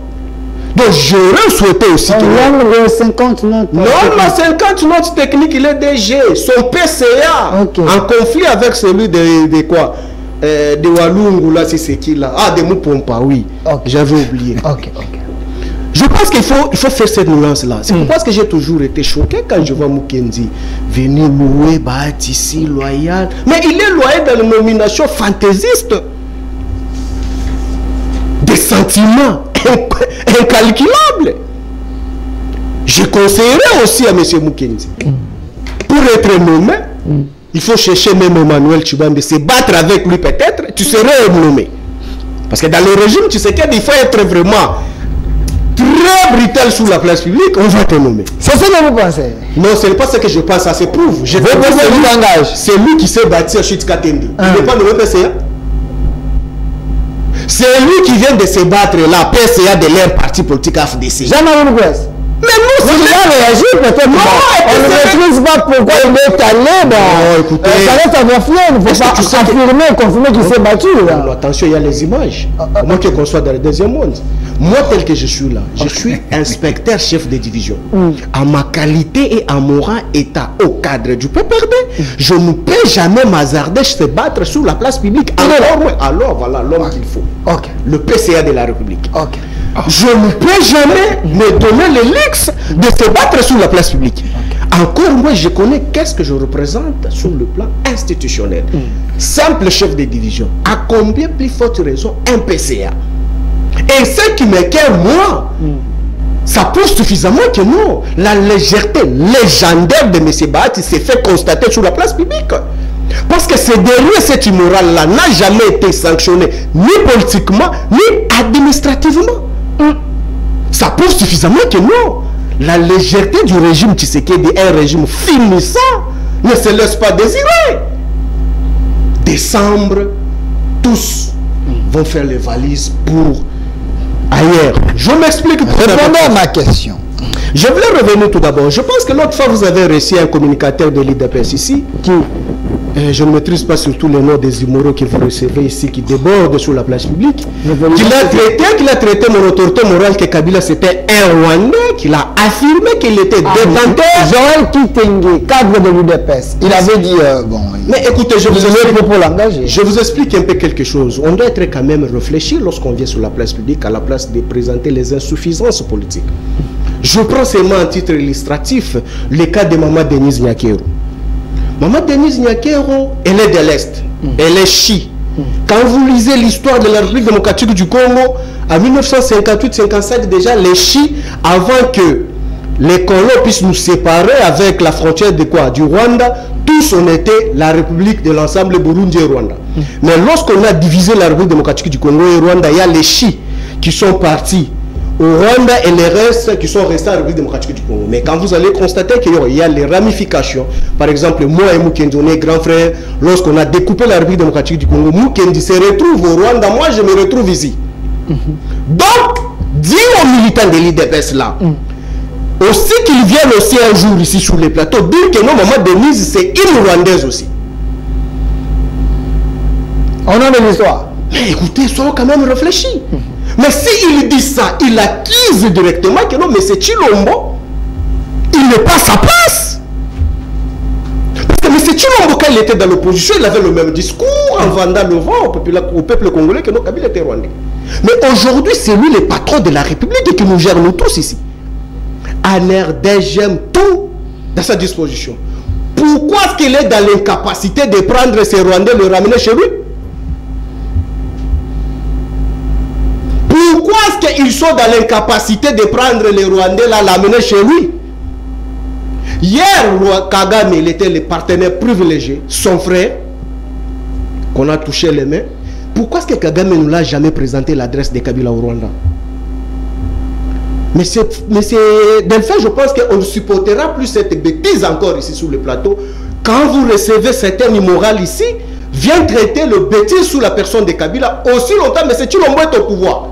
Donc j'aurais souhaité aussi que... Non, 50 notes. Non, mais 50 notes techniques, il est DG. Son PCA, en conflit avec celui de quoi de Walungu, là, c'est qui là? Ah, de Moupompa, oui. J'avais oublié. Je pense qu'il faut faire cette nuance-là. C'est pourquoi que j'ai toujours été choqué quand je vois Mukendi venir louer Batissi, loyal. Mais il est loyal dans les nominations fantaisistes. Des sentiments incalculables. Je conseillerais aussi à M. Mukendi, pour être nommé, il faut chercher même Emmanuel Tshibambe, se battre avec lui peut-être, tu serais nommé. Parce que dans le régime, tu sais qu'il faut être vraiment très brutal sur la place publique, on va te nommer. C'est ce que vous pensez? Non, ce n'est pas ce que je pense, ça se prouve. C'est lui qui s'est battu à Chitika Tende. Il n'est pas nommé PCA. C'est lui qui vient de se battre là, PCA de leur parti politique AFDC. Jean-Marie Lukulasi. Mais nous, vous avez réagi peut-être. Non, on ne maîtrise pas pourquoi il est allé. Non, écoutez. Ça reste à confier, il ne faut pas confirmer qu'il s'est battu. Là. Attention, il y a les images. Moi qui qu'on soit dans le deuxième monde. Moi, tel que je suis là, je suis inspecteur chef de division. En ma qualité et en mon rang état au cadre du PPRD, je ne peux jamais m'hasarder se battre sur la place publique. Alors voilà l'homme qu'il faut. Le PCA de la République. Je ne peux jamais me donner le luxe de se battre sur la place publique. Encore moi, je connais qu'est-ce que je représente sur le plan institutionnel. Simple chef de division. À combien plus forte raison un PCA? Et ce qui m'écoeure, moi, ça prouve suffisamment que non. La légèreté légendaire de M. Bahati s'est fait constater sur la place publique. Parce que ce dernier, cet immoral-là, n'a jamais été sanctionné, ni politiquement, ni administrativement. Ça prouve suffisamment que non. La légèreté du régime Tshisekedi est un régime finissant, ne se laisse pas désirer. Décembre, tous vont faire les valises pour ailleurs. Je m'explique. Répondez à ma question. Je voulais revenir tout d'abord. Je pense que l'autre fois, vous avez reçu un communicateur de l'IDPS ici. Qui je ne maîtrise pas surtout les noms des immoraux que vous recevez ici, qui débordent sur la place publique. Qu'il a traité mon autorité morale que Kabila c'était un Rwandais, qu'il a affirmé qu'il était détenteur. Joël Kitenge, cadre de l'UDPS, il avait dit bon. Mais écoutez, je vous explique un peu quelque chose. On doit être quand même réfléchi lorsqu'on vient sur la place publique à la place de présenter les insuffisances politiques. Je prends seulement un titre illustratif le cas de Maman Denise Nyakero. Maman Denise Nyakero, elle est de l'Est. Elle est chi. Quand vous lisez l'histoire de la République démocratique du Congo, en 1958-57 déjà, les chi, avant que les colons puissent nous séparer avec la frontière de quoi? Du Rwanda, tous on était la République de l'ensemble Burundi et Rwanda. Mais lorsqu'on a divisé la République démocratique du Congo et Rwanda, il y a les chi qui sont partis au Rwanda et les restes qui sont restés à la République démocratique du Congo. Mais quand vous allez constater qu'il y a les ramifications, par exemple, moi et Mukendi, on est grands frères, lorsqu'on a découpé la République démocratique du Congo, Mukendi se retrouve au Rwanda, moi je me retrouve ici. Donc, dis aux militants de l'IDPS là, aussi qu'ils viennent aussi un jour ici sur les plateaux, dire que non, maman Denise, c'est une Rwandaise aussi. Au nom de l'histoire. Mais écoutez, soyons quand même réfléchis. Mais s'il dit ça, il accuse directement que non, mais c'est Chilombo. Il n'est pas à sa place. Parce que M. Chilombo, quand il était dans l'opposition, il avait le même discours en vendant le vent au peuple congolais que non, Kabila était rwandais. Mais aujourd'hui, c'est lui le patron de la République qui nous gère nous tous ici. ANRD j'aime tout dans sa disposition. Pourquoi est-ce qu'il est dans l'incapacité de prendre ces Rwandais et le ramener chez lui? Pourquoi est-ce qu'ils sont dans l'incapacité de prendre les Rwandais là, l'amener chez lui? Hier, Kagame, il était le partenaire privilégié, son frère, qu'on a touché les mains. Pourquoi est-ce que Kagame ne nous l'a jamais présenté l'adresse de Kabila au Rwanda? Mais c'est Delphin, je pense qu'on ne supportera plus cette bêtise encore ici sur le plateau. Quand vous recevez certains immorales ici, vient traiter le bêtise sous la personne de Kabila aussi longtemps, mais c'est Chilombo est au pouvoir.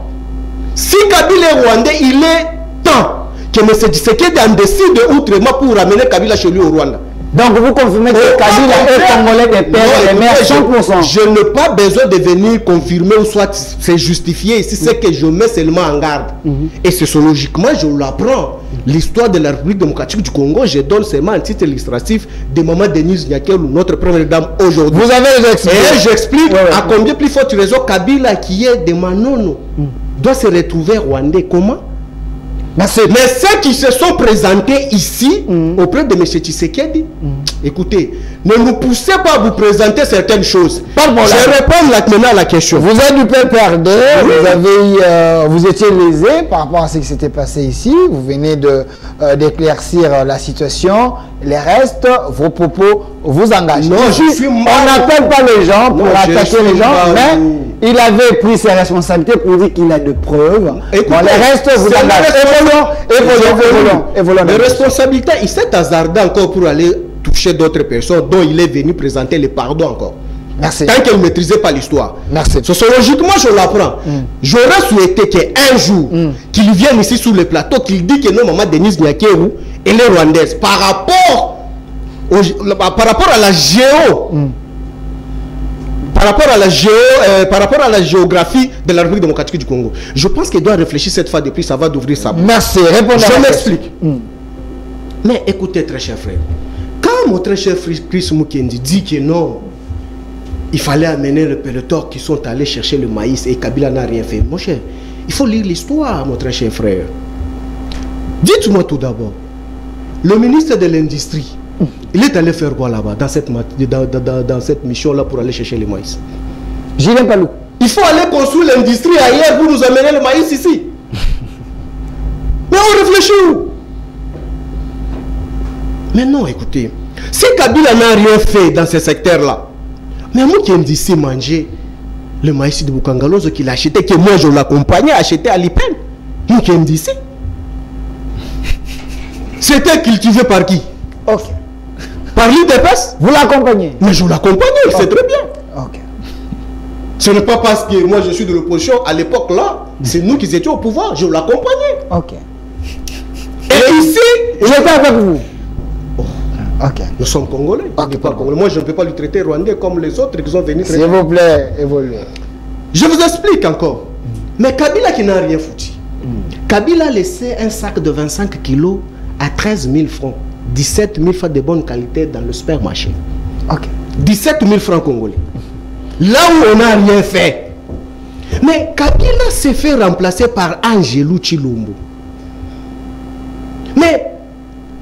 Si Kabila est rwandais, il est temps que M. Tshisekedi en décide outrement pour ramener Kabila chez lui au Rwanda. Donc vous confirmez que Kabila est congolais des pères et des mères 100%. Je n'ai pas besoin de venir confirmer ou soit c'est justifié. Ici, c'est que je mets seulement en garde. Et sociologiquement, je l'apprends. L'histoire de la République démocratique du Congo, je donne seulement un titre illustratif de Maman Denise Nyakero, notre première dame aujourd'hui. Vous avez expliqué. Et j'explique à combien plus forte raison Kabila, qui est de Manono, doit se retrouver rwandais. Comment? Merci. Mais ceux qui se sont présentés ici auprès de M. Tshisekedi, écoutez, ne nous poussez pas à vous présenter certaines choses. Je réponds maintenant à la question. Vous êtes du PPRD, vous étiez lésé par rapport à ce qui s'était passé ici. Vous venez d'éclaircir la situation. Les restes, vos propos vous engagent. Non, on n'appelle pas les gens pour attaquer les gens, mais il avait pris ses responsabilités pour dire qu'il a de preuves. Écoutez, bon, les restes vous engagent. Évoluons. Les responsabilités, il s'est hasardé encore pour aller toucher d'autres personnes dont il est venu présenter les pardons encore. Merci. Tant qu'elle ne maîtrisait pas l'histoire. Merci. Sociologiquement, je l'apprends. J'aurais souhaité qu'un jour, qu'il vienne ici sur le plateau, qu'il dise que non, Maman Denise Nyakero, elle est rwandaise. Par rapport à la géo, par rapport à la géographie de la République démocratique du Congo. Je pense qu'il doit réfléchir cette fois depuis, ça va d'ouvrir sa bouche. Merci. Répondez. Je m'explique. Mais écoutez, très cher frère, quand mon très cher frère Chris Mukendi dit que non, il fallait amener le peloton qui sont allés chercher le maïs et Kabila n'a rien fait. Mon cher, il faut lire l'histoire, mon très cher frère. Dites-moi tout d'abord, le ministre de l'Industrie, il est allé faire quoi là-bas, dans cette mission-là pour aller chercher le maïs? Julien Palou. Il faut aller construire l'industrie ailleurs pour nous amener le maïs ici. Mais on réfléchit où? Mais non, écoutez, si Kabila n'a rien fait dans ce secteur-là, mais moi qui aime d'ici manger le maïs de Bukangalozo qu'il a acheté, que moi je l'accompagnais à acheter à l'IPEN, moi qui aime d'ici, c'était cultivé par qui? Ok. Par l'IDPS? Vous l'accompagnez? Mais je l'accompagnais, c'est très bien. Ok. Ce n'est pas parce que moi je suis de l'opposition, à l'époque là, c'est nous qui étions au pouvoir, je l'accompagnais. Ok. Et ici, j'étais avec vous. Ok. Nous sommes Congolais. Okay, pas Congolais. Moi je ne peux pas lui traiter Rwandais comme les autres qui sont venus traiter. S'il vous plaît, évoluez. Je vous explique encore. Mais Kabila qui n'a rien foutu. Kabila a laissé un sac de 25 kilos à 13 000 francs. 17 000 francs de bonne qualité dans le supermarché. Ok. 17 000 francs congolais. Là où on n'a rien fait. Mais Kabila s'est fait remplacer par Angelou Chilombo. Mais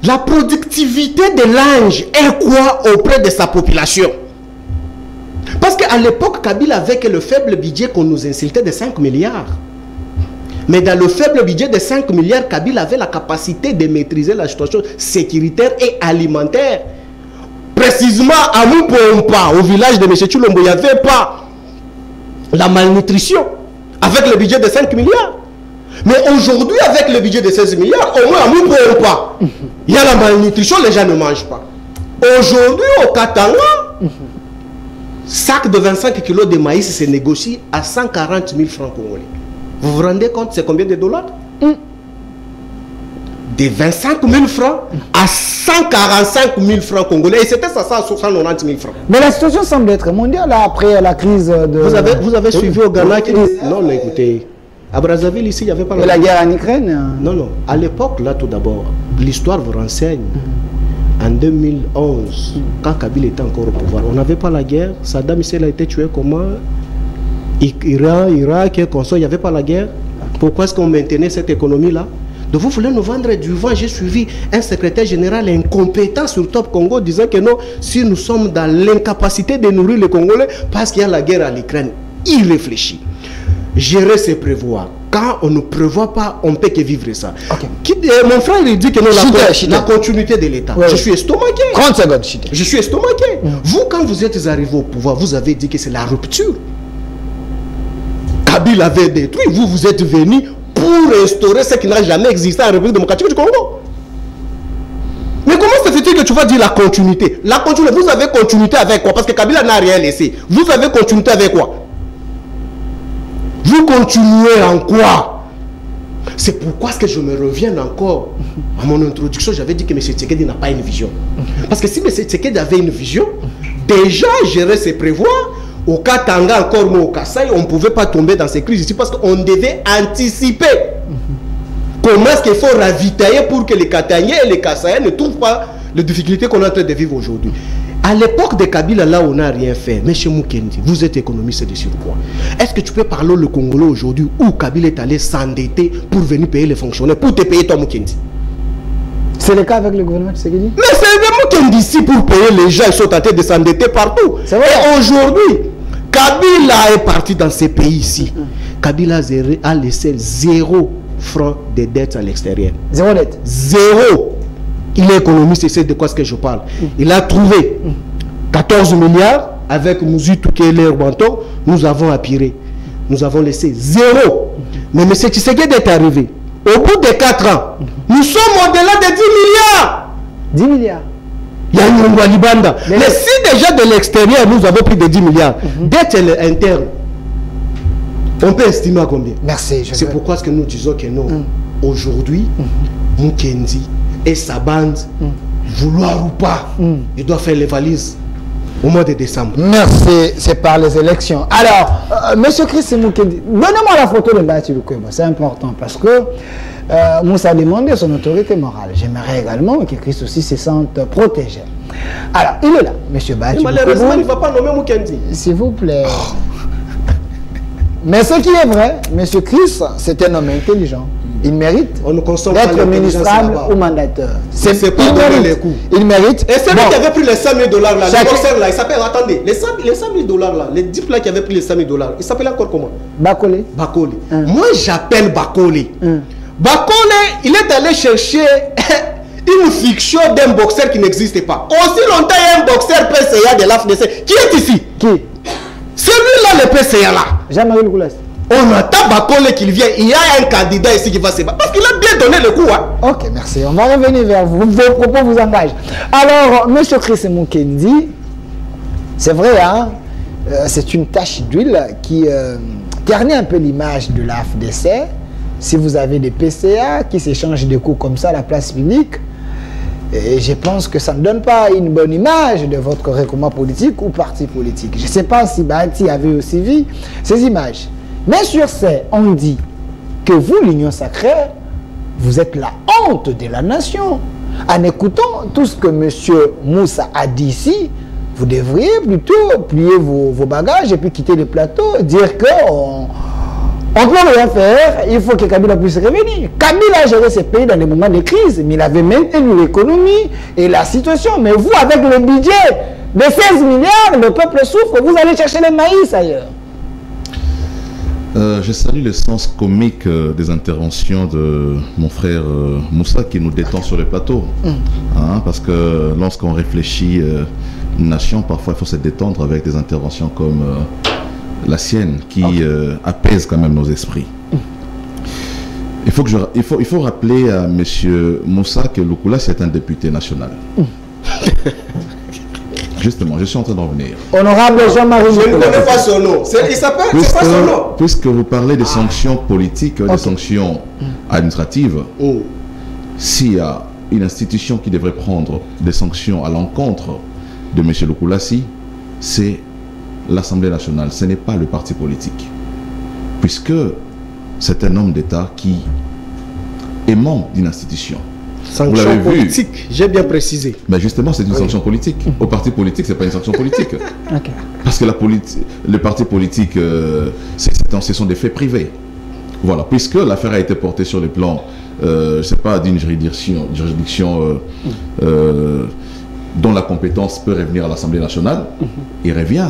La productivité de l'ange est quoi auprès de sa population? Parce qu'à l'époque, Kabila avait que le faible budget qu'on nous insultait de 5 milliards. Mais dans le faible budget de 5 milliards, Kabila avait la capacité de maîtriser la situation sécuritaire et alimentaire. Précisément à Moupompa, au village de M. Chulombo, il n'y avait pas la malnutrition avec le budget de 5 milliards. Mais aujourd'hui, avec le budget de 16 milliards, au moins à Moupompa, il y a la malnutrition, les gens ne mangent pas. Aujourd'hui, au Katanga, sac de 25 kg de maïs se négocie à 140 000 francs congolais. Vous vous rendez compte, c'est combien de dollars? De 25 000 francs à 145 000 francs congolais. Et c'était ça, 190 000 francs. Mais la situation semble être mondiale là, après la crise de... Vous avez suivi au Ghana qui... Non, mais écoutez, à Brazzaville, ici, il n'y avait pas... Et la guerre en Ukraine? Non, non. À l'époque, là, tout d'abord, l'histoire vous renseigne. En 2011, quand Kabila était encore au pouvoir, on n'avait pas la guerre. Saddam Hussein a été tué comment? Irak, il n'y avait pas la guerre. Pourquoi est-ce qu'on maintenait cette économie-là? Donc vous voulez nous vendre du vent. J'ai suivi un secrétaire général incompétent sur Top Congo disant que non, si nous sommes dans l'incapacité de nourrir les Congolais parce qu'il y a la guerre en Ukraine, il réfléchit. Gérer, c'est prévoir. Quand on ne prévoit pas, on ne peut que vivre ça. Okay. Mon frère, il dit que non, la continuité de l'État. Ouais. Je suis estomaqué. 30 secondes, je suis estomaqué. Vous, quand vous êtes arrivé au pouvoir, vous avez dit que c'est la rupture. Kabila avait détruit. Vous, vous êtes venu pour restaurer ce qui n'a jamais existé en République démocratique du Congo. Mais comment se fait-il que tu vas dire la continuité? La continuité, vous avez continuité avec quoi? Parce que Kabila n'a rien laissé. Vous avez continuité avec quoi? Vous continuez en quoi? C'est pourquoi est-ce que je me reviens encore à mon introduction. J'avais dit que M. Tshisekedi n'a pas une vision. Parce que si M. Tshisekedi avait une vision, déjà gérer ses prévoirs, au Katanga encore, mais au Kasaï, on ne pouvait pas tomber dans ces crises ici parce qu'on devait anticiper. Comment est-ce qu'il faut ravitailler pour que les Katangais et les Kasaïens ne trouvent pas les difficultés qu'on est en train de vivre aujourd'hui? À l'époque de Kabila, là, on n'a rien fait. Mais chez Mukendi, vous êtes économiste de surcroît. Est-ce que tu peux parler le Congolais aujourd'hui où Kabila est allé s'endetter pour venir payer les fonctionnaires, pour te payer toi, Mukendi? C'est le cas avec le gouvernement de Tshisekedi? Mais c'est le Mukendi ici pour payer les gens, ils sont tentés de s'endetter partout. Et aujourd'hui, Kabila est parti dans ces pays ici. Kabila a laissé 0 francs de dette à l'extérieur. 0 dette? 0. Il est économiste et sait de quoi ce que je parle. Il a trouvé 14 milliards avec Mouzi Toukele Banto. Nous avons appiré. Nous avons laissé 0. Mais M. Tshisekedi est arrivé. Au bout de 4 ans, nous sommes au-delà de 10 milliards. 10 milliards. Il y a une Libanda. Mais si déjà de l'extérieur, nous avons pris de 10 milliards, dette interne, on peut estimer à combien? Merci. C'est pourquoi que nous disons que non. Aujourd'hui, Mukendi et sa bande, vouloir ou pas, il doit faire les valises au mois de décembre. Merci, c'est par les élections. Alors, Monsieur Chris Mukendi, donnez-moi la photo de Bahati Lukwebo, c'est important parce que Moussa a demandé son autorité morale. J'aimerais également que Chris aussi se sente protégé. Alors, il est là, Monsieur Bahati Lukwebo. Malheureusement, il ne va pas nommer Mukendi. S'il vous plaît. Mais ce qui est vrai, Monsieur Chris, c'est un homme intelligent. Il mérite d'être ministrable ou mandataire. C'est pas donner les coups. Il mérite. Et c'est lui qui avait pris les 100 000 $, là, le boxeur là, il s'appelle, attendez, les 100 000 $ là, les 10 là qui avaient pris les 100 000 $, il s'appelle encore comment? Bakole. Bakole. Moi j'appelle Bakole. Bakole, il est allé chercher une fiction d'un boxeur qui n'existe pas. Aussi longtemps il y a un boxeur PCA de l'AFDC. Qui est ici? Qui? Celui-là, le PCA là. Jean-Marie Lukoulès. On attend Bakole qu'il vienne. Il y a un candidat ici qui va se battre. Parce qu'il a bien donné le coup. Hein. Ok, merci. On va revenir vers vous. Vos propos vous engagent. Alors, M. Chris Mukendi, c'est vrai, hein, c'est une tache d'huile qui ternit un peu l'image de l'AFDC. Si vous avez des PCA qui s'échangent des coups comme ça à la place publique, et je pense que ça ne donne pas une bonne image de votre recommandement politique ou parti politique. Je ne sais pas si Bahati avait aussi vu ces images. Mais sur ce, on dit que vous, l'Union sacrée, vous êtes la honte de la nation. En écoutant tout ce que M. Moussa a dit ici, vous devriez plutôt plier vos bagages et puis quitter le plateau, dire qu'on On ne peut rien faire, il faut que Kabila puisse revenir. Kabila a géré ces pays dans des moments de crise, mais il avait maintenu l'économie et la situation. Mais vous, avec le budget de 16 milliards, le peuple souffre, vous allez chercher le maïs ailleurs. Je salue le sens comique des interventions de mon frère Moussa qui nous détend sur le plateau. Hein, parce que lorsqu'on réfléchit une nation, parfois il faut se détendre avec des interventions comme la sienne qui apaise quand même nos esprits. Il faut rappeler à M. Moussa que Lukula c'est un député national. Justement, je suis en train d'en venir. Honorable Jean-Marie. Je ne connais pas son nom. Il s'appelle, c'est pas son nom. Puisque vous parlez des sanctions politiques, des sanctions administratives, s'il y a une institution qui devrait prendre des sanctions à l'encontre de M. Lukulassi, c'est l'Assemblée nationale, ce n'est pas le parti politique. Puisque c'est un homme d'État qui est membre d'une institution. Sanction politique, j'ai bien précisé. Mais justement, c'est une sanction politique. Au parti politique, ce n'est pas une sanction politique. Parce que le parti politique, ce sont des faits privés. Voilà, puisque l'affaire a été portée sur le plan, je ne sais pas, d'une juridiction dont la compétence peut revenir à l'Assemblée nationale, il revient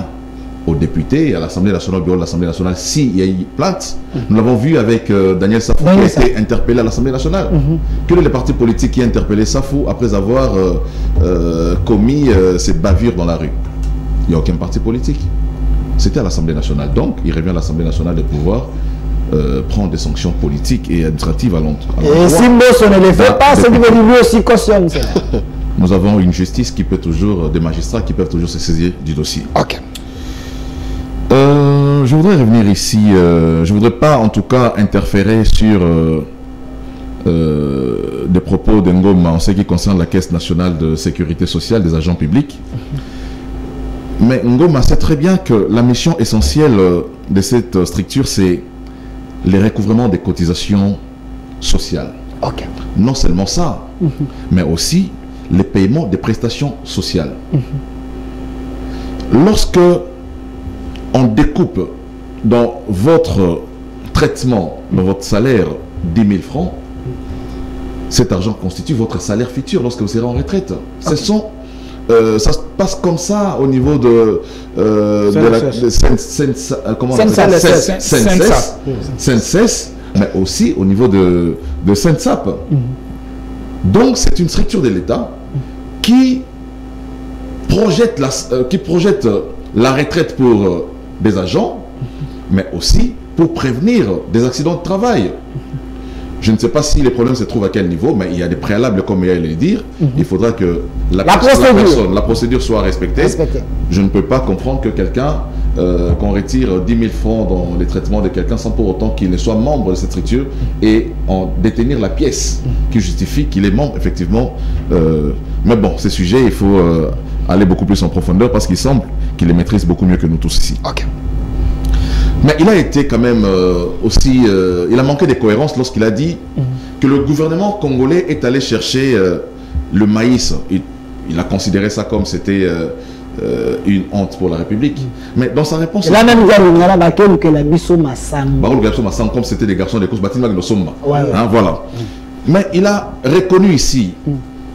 aux députés, à l'Assemblée nationale, au bureau de l'Assemblée nationale, s'il y a eu plainte. Nous l'avons vu avec Daniel Safou qui a été interpellé à l'Assemblée nationale. Quel est le parti politique qui a interpellé Safou après avoir commis ces bavures dans la rue? Il n'y a aucun parti politique. C'était à l'Assemblée nationale. Donc, il revient à l'Assemblée nationale de pouvoir prendre des sanctions politiques et administratives à l'endroit. Et si Mbosso ne les fait pas, c'est qu'il veut lui aussi cautionne cela. Nous avons une justice qui peut toujours, des magistrats qui peuvent toujours se saisir du dossier. Ok. Je voudrais revenir ici, je ne voudrais pas en tout cas interférer sur des propos de Ngoma en ce qui concerne la Caisse nationale de sécurité sociale des agents publics. Mais Ngoma sait très bien que la mission essentielle de cette structure, c'est les recouvrements des cotisations sociales. Ok. Non seulement ça, mais aussi les paiements des prestations sociales. Lorsque on découpe dans votre traitement, dans votre salaire, 10 000 francs, cet argent constitue votre salaire futur lorsque vous serez en retraite. Ça se passe comme ça au niveau de SENSES, mais aussi au niveau de SENSAP. Donc c'est une structure de l'État qui projette la retraite pour des agents, mais aussi pour prévenir des accidents de travail. Je ne sais pas si les problèmes se trouvent à quel niveau, mais il y a des préalables, comme il allait le dire. Il faudra que la procédure soit respectée. Je ne peux pas comprendre que quelqu'un, qu'on retire 10 000 francs dans les traitements de quelqu'un sans pour autant qu'il ne soit membre de cette structure et en détenir la pièce qui justifie qu'il est membre, effectivement. Mais bon, ces sujets, il faut aller beaucoup plus en profondeur parce qu'il semble qu'il les maîtrise beaucoup mieux que nous tous ici. Ok. Mais il a été quand même aussi... il a manqué de cohérence lorsqu'il a dit que le gouvernement congolais est allé chercher le maïs. Il a considéré ça comme c'était une honte pour la République. Mais dans sa réponse... Là même, il y a la que la biso Massamba. Comme c'était des garçons de course, voilà. Mais il a reconnu ici,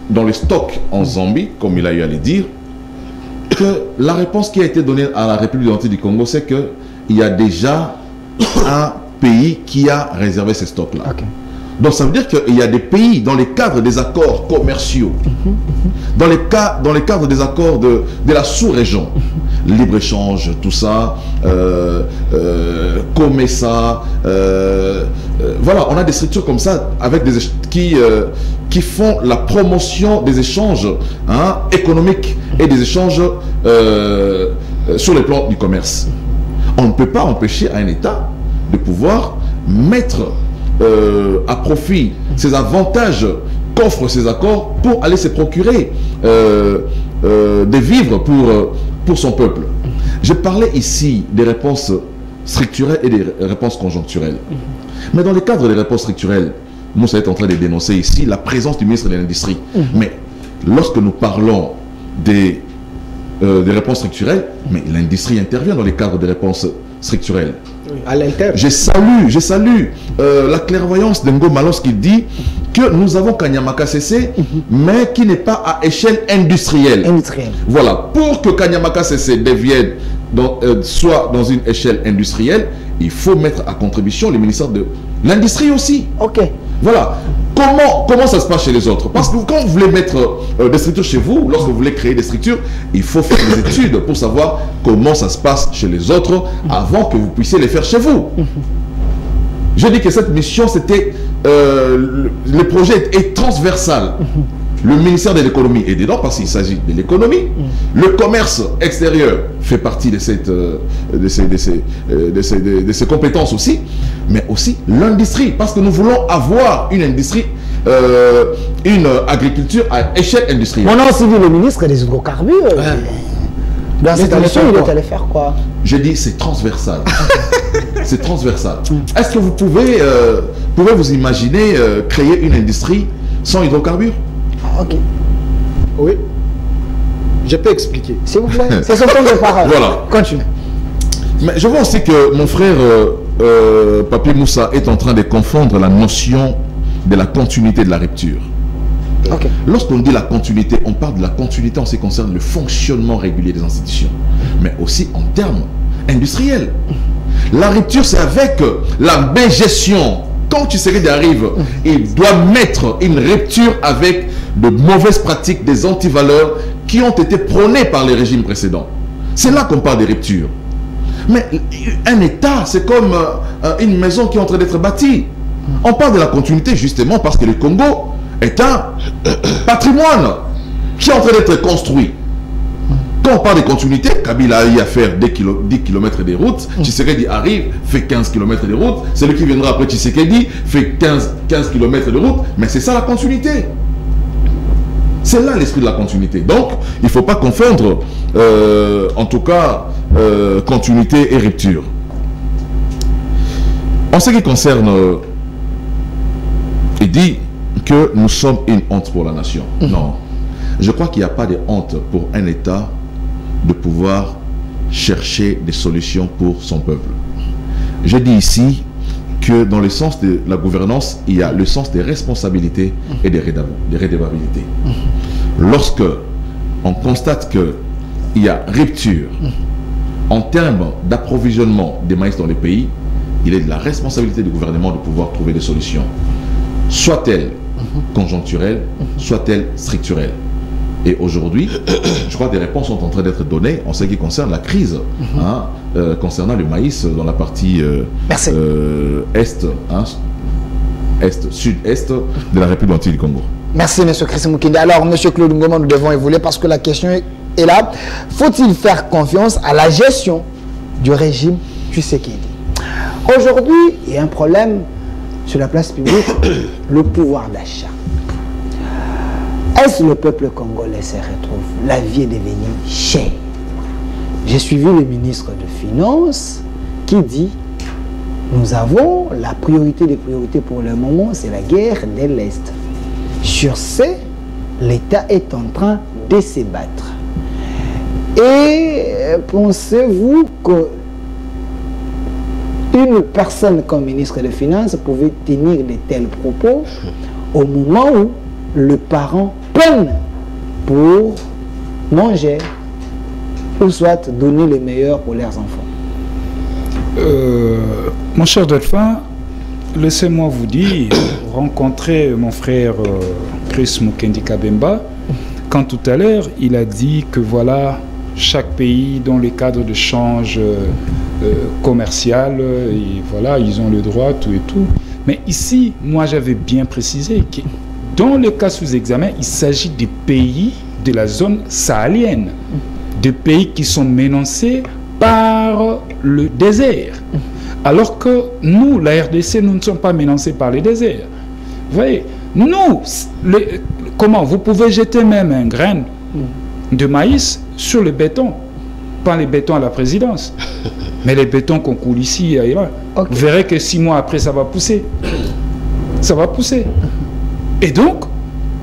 dans le stock en Zambie, comme il a eu à le dire, que la réponse qui a été donnée à la République démocratique du Congo, c'est que il y a déjà un pays qui a réservé ces stocks-là. Okay. Donc ça veut dire qu'il y a des pays dans les cadres des accords commerciaux, dans les cadres des accords de la sous-région, libre-échange, tout ça, COMESA, voilà, on a des structures comme ça avec qui font la promotion des échanges économiques et des échanges sur le plan du commerce. On ne peut pas empêcher à un État de pouvoir mettre à profit ces avantages qu'offrent ces accords pour aller se procurer des vivres pour son peuple. Je parlais ici des réponses structurelles et des réponses conjoncturelles. Mais dans le cadre des réponses structurelles, Moussa est en train de dénoncer ici la présence du ministre de l'Industrie. Mais lorsque nous parlons des réponses structurelles, mais l'industrie intervient dans les cadres des réponses structurelle. À l'interne. Je salue la clairvoyance d'Ngoma lorsqu'il dit que nous avons Kanyamaka CC, mais qui n'est pas à échelle industrielle. Voilà, pour que Kanyamaka CC devienne, soit dans une échelle industrielle, il faut mettre à contribution le ministère de l'Industrie aussi. Ok. Voilà. Comment ça se passe chez les autres? Parce que quand vous voulez mettre des structures chez vous, lorsque vous voulez créer des structures, il faut faire des études pour savoir comment ça se passe chez les autres avant que vous puissiez les faire chez vous. Je dis que cette mission, c'était... le projet est transversal. Le ministère de l'économie est dedans parce qu'il s'agit de l'économie. Le commerce extérieur fait partie de ces compétences aussi. Mais aussi l'industrie, parce que nous voulons avoir une industrie, une agriculture à échelle industrielle. On a aussi vu le ministre des hydrocarbures. Dans cette émission, il est allé faire quoi? Je dis c'est transversal. C'est transversal. Est-ce que vous pouvez vous imaginer créer une industrie sans hydrocarbures? Ok. Oui. Je peux expliquer. S'il vous plaît. C'est son temps de parole. Voilà. Continue. Mais je vois aussi que mon frère Papi Moussa est en train de confondre la notion de la continuité de la rupture. Okay. Lorsqu'on dit la continuité, on parle de la continuité en ce qui concerne le fonctionnement régulier des institutions, mais aussi en termes industriels. La rupture, c'est avec la belle gestion. Quand Tshisekedi arrive, il doit mettre une rupture avec de mauvaises pratiques, des antivaleurs qui ont été prônées par les régimes précédents. C'est là qu'on parle de rupture. Mais un État, c'est comme une maison qui est en train d'être bâtie. On parle de la continuité justement parce que le Congo est un patrimoine qui est en train d'être construit. Quand on parle de continuité, Kabila a eu à faire 10 km de route, Tshisekedi arrive, fait 15 km de route, celui qui viendra après Tshisekedi fait 15 km de route, mais c'est ça la continuité. C'est là l'esprit de la continuité. Donc, il ne faut pas confondre, en tout cas, continuité et rupture. En ce qui concerne, il dit que nous sommes une honte pour la nation. Non. Je crois qu'il n'y a pas de honte pour un État de pouvoir chercher des solutions pour son peuple. Je dis ici que dans le sens de la gouvernance, il y a le sens des responsabilités et des redevabilités. Lorsque on constate qu'il y a rupture en termes d'approvisionnement des maïs dans les pays, il est de la responsabilité du gouvernement de pouvoir trouver des solutions, soit-elles conjoncturelles, soit-elles structurelles. Et aujourd'hui, je crois que des réponses sont en train d'être données en ce qui concerne la crise, concernant le maïs dans la partie sud-est de la République antique du Congo. Merci, M. Chris Mukinde. Alors, M. Claude Ngoma, nous devons évoluer parce que la question est là. Faut-il faire confiance à la gestion du régime Tshisekedi? Aujourd'hui, il y a un problème sur la place publique, le pouvoir d'achat. Est-ce le peuple congolais se retrouve? La vie est devenue chère. J'ai suivi le ministre de Finances qui dit nous avons la priorité des priorités pour le moment, c'est la guerre de l'Est. Sur ce, l'État est en train de se battre. Et pensez-vous qu'une personne comme ministre des Finances pouvait tenir de tels propos au moment où le parent peine pour manger ou soit donner le meilleur pour leurs enfants? Mon cher Delphin, laissez-moi vous dire, rencontrer mon frère Chris Mukendi Kabemba, quand tout à l'heure il a dit que voilà, chaque pays dans les cadres de change commercial, et voilà, ils ont le droit, tout et tout. Mais ici, moi j'avais bien précisé que dans le cas sous examen, il s'agit des pays de la zone sahélienne, des pays qui sont menacés par le désert. Alors que nous, la RDC, nous ne sommes pas menacés par le désert. Vous voyez, nous, comment vous pouvez jeter même un grain de maïs sur le béton, pas les bétons à la présidence, mais les bétons qu'on coule ici et là. Okay. Vous verrez que 6 mois après, ça va pousser. Ça va pousser. Et donc...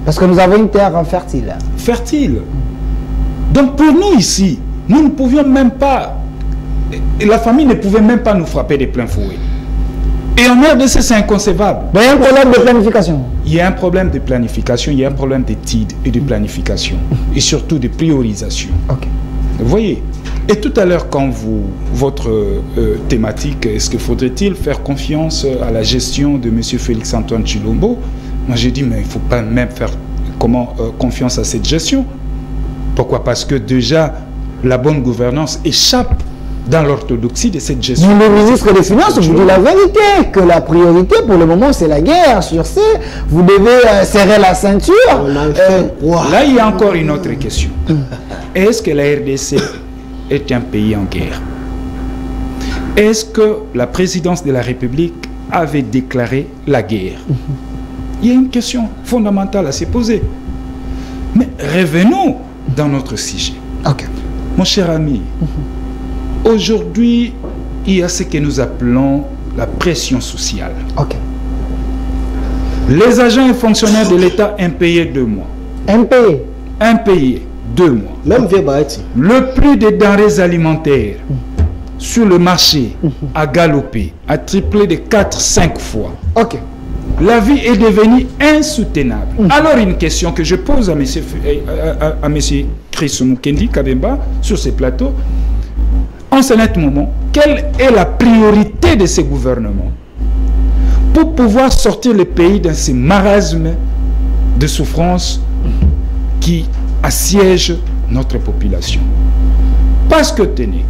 Parce que nous avons une terre fertile. Fertile. Donc pour nous ici, nous ne pouvions même pas la famille ne pouvait même pas nous frapper de plein fouet. Et en RDC, c'est inconcevable. Mais il y a un problème de planification. Il y a un problème de planification, il y a un problème d'étude et de planification. Et surtout de priorisation. Ok. Vous voyez. Et tout à l'heure, quand votre thématique, est-ce que faudrait-il faire confiance à la gestion de M. Félix-Antoine Tshilombo? Moi, j'ai dit, mais il ne faut pas même faire confiance à cette gestion. Pourquoi? Parce que déjà, la bonne gouvernance échappe dans l'orthodoxie de cette gestion. Mais le ministre des Finances vous dit la vérité, que la priorité pour le moment c'est la guerre. Sur ce, vous devez serrer la ceinture. Là, il y a encore une autre question. Est-ce que la RDC est un pays en guerre? Est-ce que la présidence de la République avait déclaré la guerre? Il y a une question fondamentale à se poser. Mais revenons dans notre sujet. Ok. Mon cher ami, aujourd'hui, il y a ce que nous appelons la pression sociale. Ok. Les agents et fonctionnaires de l'État impayés 2 mois. Impayés? Impayés 2 mois. Même vieux Bahati. Le prix des denrées alimentaires sur le marché a galopé, a triplé de 4-5 fois. Ok. La vie est devenue insoutenable. Alors une question que je pose à M. Chris Mukendi Kabemba sur ces plateaux, en ce net moment, quelle est la priorité de ces gouvernements pour pouvoir sortir le pays dans ces marasmes de souffrance qui assiègent notre population? Parce que tenez,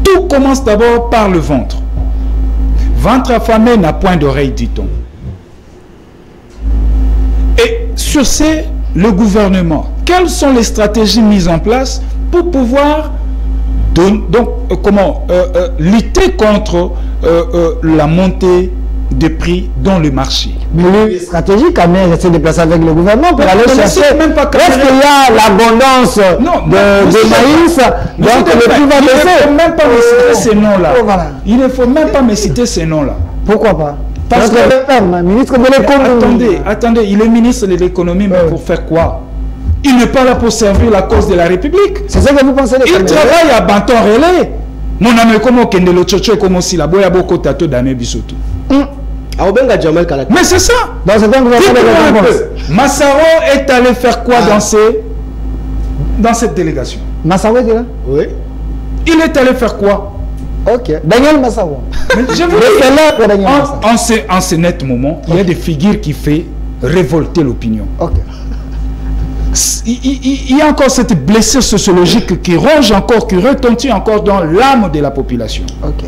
tout commence d'abord par le ventre. Ventre affamé n'a point d'oreille, dit-on. Et sur ce, le gouvernement, quelles sont les stratégies mises en place pour pouvoir lutter contre la montée des prix dans le marché? Mais les stratégies, Kamel s'est déplacé avec le gouvernement pour aller chercher. Est-ce qu'il y a l'abondance de maïs, donc le prix va baisser? Il ne faut même pas me citer ces noms-là. Il ne faut même pas me citer ces noms-là. Pourquoi pas? Parce que le ministre de l'économie. Attendez, il est ministre de l'économie, mais pour faire quoi? Il n'est pas là pour servir la cause de la République. C'est ça que vous pensez? Il travaille à Banton Relais. Mon ami, comment Kendelo Tchocho, comment si la boya boko tato d'année bisoto. Mais c'est ça. Dans ce temps, Massaro est allé faire quoi dans cette délégation? Massaro était là? Oui. Il est allé faire quoi? Ok. Daniel Massaro. Mais je vous dis, en ce net moment, il y a des figures qui font révolter l'opinion. Ok. Il y a encore cette blessure sociologique qui ronge encore, qui retentit encore dans l'âme de la population. Ok.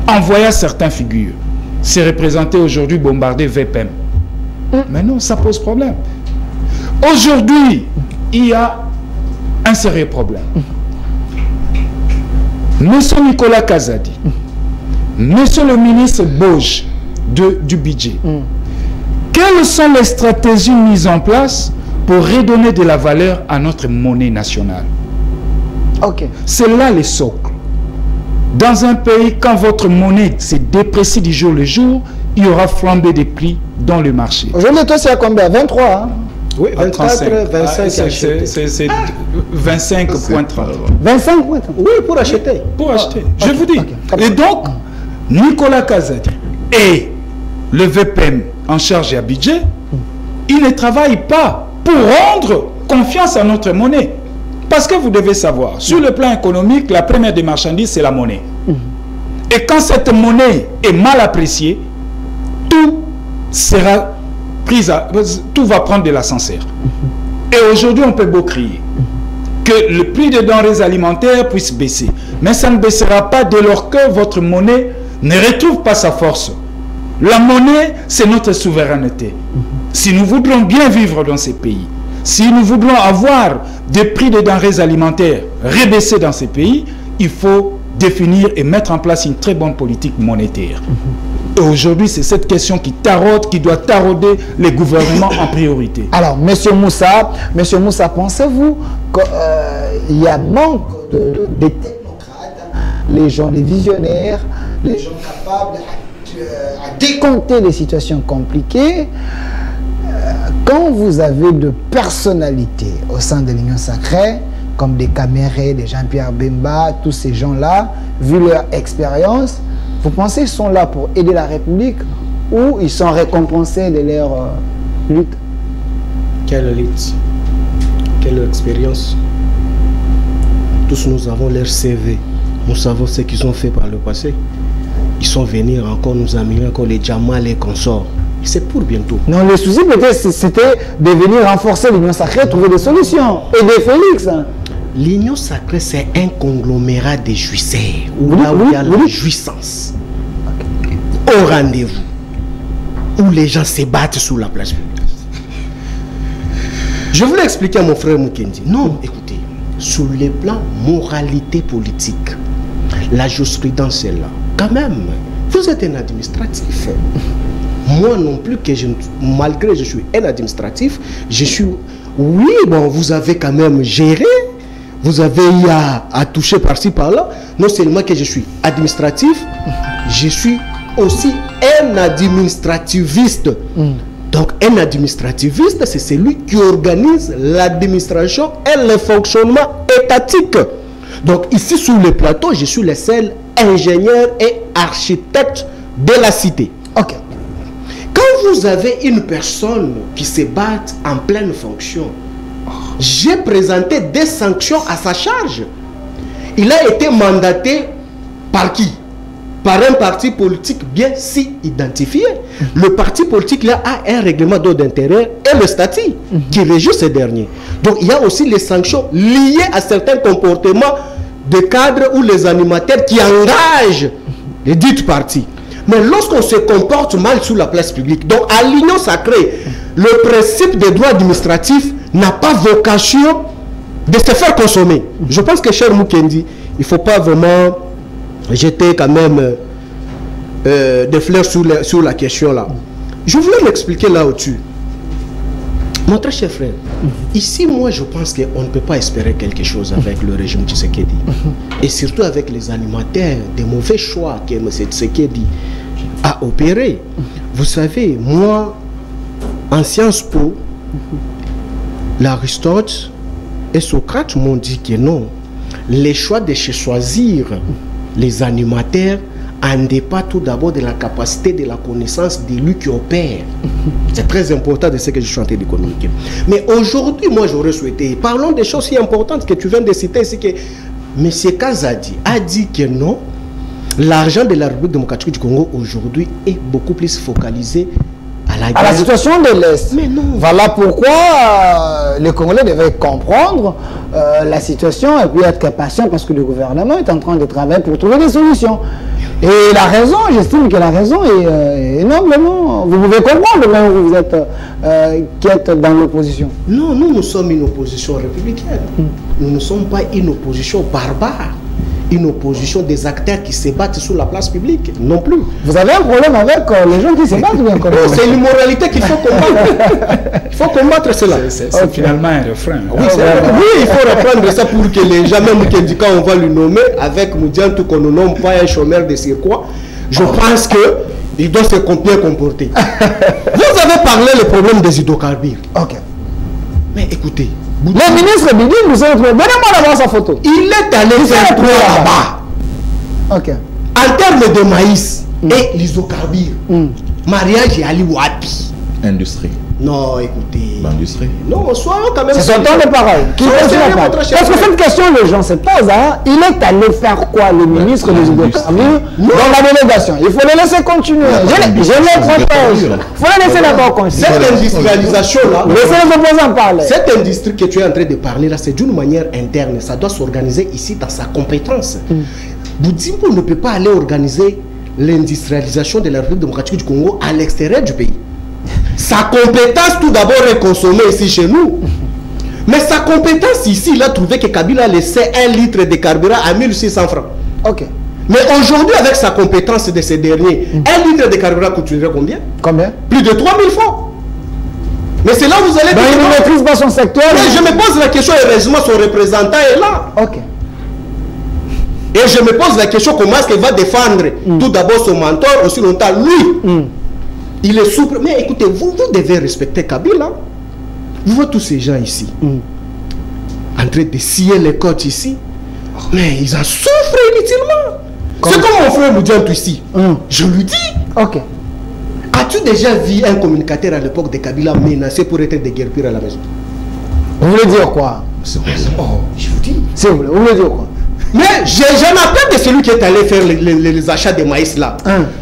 En voyant certaines figures, c'est représenté aujourd'hui bombarder VPM. Mais non, ça pose problème. Aujourd'hui, il y a un sérieux problème. Monsieur Nicolas Kazadi, monsieur le ministre Bauge du budget, quelles sont les stratégies mises en place pour redonner de la valeur à notre monnaie nationale? Ok. C'est là le socle. Dans un pays, quand votre monnaie se déprécie du jour le jour, il y aura flambé des prix dans le marché. Aujourd'hui, toi, c'est à combien? 23, hein? Oui, 24, 25. C'est 25,30. 25,30. Oui, pour acheter. Pour acheter. Je vous dis. Et donc, Nicolas Kazadi et le VPM en charge à budget, ils ne travaillent pas pour rendre confiance à notre monnaie. Parce que vous devez savoir, sur le plan économique, la première des marchandises, c'est la monnaie. Et quand cette monnaie est mal appréciée, tout sera pris tout va prendre de l'ascenseur. Et aujourd'hui, on peut beau crier que le prix des denrées alimentaires puisse baisser. Mais ça ne baissera pas dès lors que votre monnaie ne retrouve pas sa force. La monnaie, c'est notre souveraineté. Si nous voudrons bien vivre dans ces pays, si nous voudrons avoir des prix de denrées alimentaires rebaissés dans ces pays, il faut définir et mettre en place une très bonne politique monétaire. Et aujourd'hui, c'est cette question qui taraude, qui doit tarauder les gouvernements en priorité. Alors, Monsieur Moussa, pensez-vous qu'il y a manque de technocrates, les gens, les visionnaires, les gens capables à décompter les situations compliquées? Quand vous avez de personnalités au sein de l'Union sacrée, comme des Caméré, des Jean-Pierre Bemba, tous ces gens-là, vu leur expérience, vous pensez qu'ils sont là pour aider la République ou ils sont récompensés de leur lutte? Quelle lutte? Quelle expérience? Tous nous avons leur CV. Nous savons ce qu'ils ont fait par le passé. Ils sont venus encore nous amener encore les Jamal et consorts. C'est pour bientôt. Non, le souci peut-être c'était de venir renforcer l'Union Sacrée, trouver des solutions. Aider Félix. L'Union Sacrée, c'est un conglomérat de jouisseurs. Là où il y a la jouissance. Au rendez-vous. Où les gens se battent sous la place publique. Je voulais expliquer à mon frère Mukendi. Non, écoutez, sur le plan moralité politique, la jurisprudence est là. Quand même, vous êtes un administratif. Moi non plus, malgré que je suis un administratif, je suis... Oui, bon, vous avez quand même géré, vous avez eu à toucher par-ci, par-là. Non seulement que je suis administratif, je suis aussi un administrativiste. Donc, un administrativiste, c'est celui qui organise l'administration et le fonctionnement étatique. Donc, ici, sur le plateau, je suis le seul ingénieur et architecte de la cité. Ok. Quand vous avez une personne qui se bat en pleine fonction, j'ai présenté des sanctions à sa charge. Il a été mandaté par qui? Par un parti politique bien si identifié. Le parti politique là a un règlement d'ordre d'intérêt et le statut qui régit ces derniers. Donc il y a aussi les sanctions liées à certains comportements de cadres ou les animateurs qui engagent les dites partis. Mais lorsqu'on se comporte mal sur la place publique, donc à l'Union Sacrée, le principe des droits administratifs n'a pas vocation de se faire consommer. Je pense que cher Mukendi, il ne faut pas vraiment jeter quand même des fleurs sur la question là. Je voulais m'expliquer là au-dessus. Mon très cher frère, ici moi je pense qu'on ne peut pas espérer quelque chose avec le régime Tshisekedi. Et surtout avec les animateurs, des mauvais choix que M. Tshisekedi a opéré. Vous savez, moi, en Sciences Po, l'Aristote et Socrate m'ont dit que non. Les choix de choisir les animateurs en dépend tout d'abord de la capacité de la connaissance de lui qui opère. C'est très important de ce que je suis en train de communiquer. Mais aujourd'hui, moi j'aurais souhaité, parlons des choses si importantes que tu viens de citer, c'est que M. Kazadi a dit que non, l'argent de la République démocratique du Congo aujourd'hui est beaucoup plus focalisé à la situation de l'Est. Mais non. Voilà pourquoi les Congolais devaient comprendre la situation et puis être patients parce que le gouvernement est en train de travailler pour trouver des solutions. Et la raison, j'estime que la raison est énormément... Vous pouvez comprendre même où vous êtes qui êtes dans l'opposition. Non, nous sommes une opposition républicaine. Nous ne sommes pas une opposition barbare. Une opposition des acteurs qui se battent sur la place publique, non plus. Vous avez un problème avec les gens qui se battent ou bien comment? C'est l'immoralité qu'il faut combattre. Il faut combattre cela. C'est finalement un refrain. Oui, il faut reprendre ça pour que les gens, même quand on va le nommer, avec Moudian, tout qu'on ne nomme pas un chômeur de circuit, je pense qu'il doit se bien comporter. Vous avez parlé le problème des hydrocarbures. Ok. Mais écoutez, le ministre Bidi nous a trouvé. Donnez-moi d'abord sa photo. Il est allé faire quoi là-bas? Ok. En termes de maïs et l'isocarbure, mariage et Ali Wapi. Industrie. Non, écoutez. L'industrie. Non, soyons quand même. C'est son temps de parole. Parce que cette question, les gens se posent. Hein, il est allé faire quoi, le ministre des hydrocarbures, dans la délégation? Il faut le laisser continuer. Je le propose. Il faut le laisser d'abord continuer. Cette industrialisation-là. Laissez les opposants parler. Cette industrie que tu es en train de parler là, c'est d'une manière interne. Ça doit s'organiser ici dans sa compétence. Boudimbo ne peut pas aller organiser l'industrialisation de la République démocratique du Congo à l'extérieur du pays. Sa compétence tout d'abord est consommée ici chez nous. Mais sa compétence ici, il a trouvé que Kabila laissait 1 litre de carburant à 1600 francs. Ok. Mais aujourd'hui, avec sa compétence de ces derniers, 1 litre de carburant coûterait combien? Combien? Plus de 3000 francs. Mais c'est là où vous allez... Ben, il ne maîtrise pas son secteur. Mais je me pose la question, heureusement son représentant est là. Ok. Et je me pose la question, comment est-ce qu'il va défendre tout d'abord son mentor aussi longtemps? Lui, il est souple. Mais écoutez, vous devez respecter Kabila. Vous voyez tous ces gens ici. En train de scier les côtes ici. Mais ils en souffrent inutilement. C'est comme mon frère nous dit ici. Je lui dis. Ok. As-tu déjà vu un communicateur à l'époque de Kabila menacé pour être déguerpir à la maison? Vous voulez dire quoi? Oh, je vous dis. Vous voulez dire quoi? Mais j'ai appelle de celui qui est allé faire les achats de maïs là.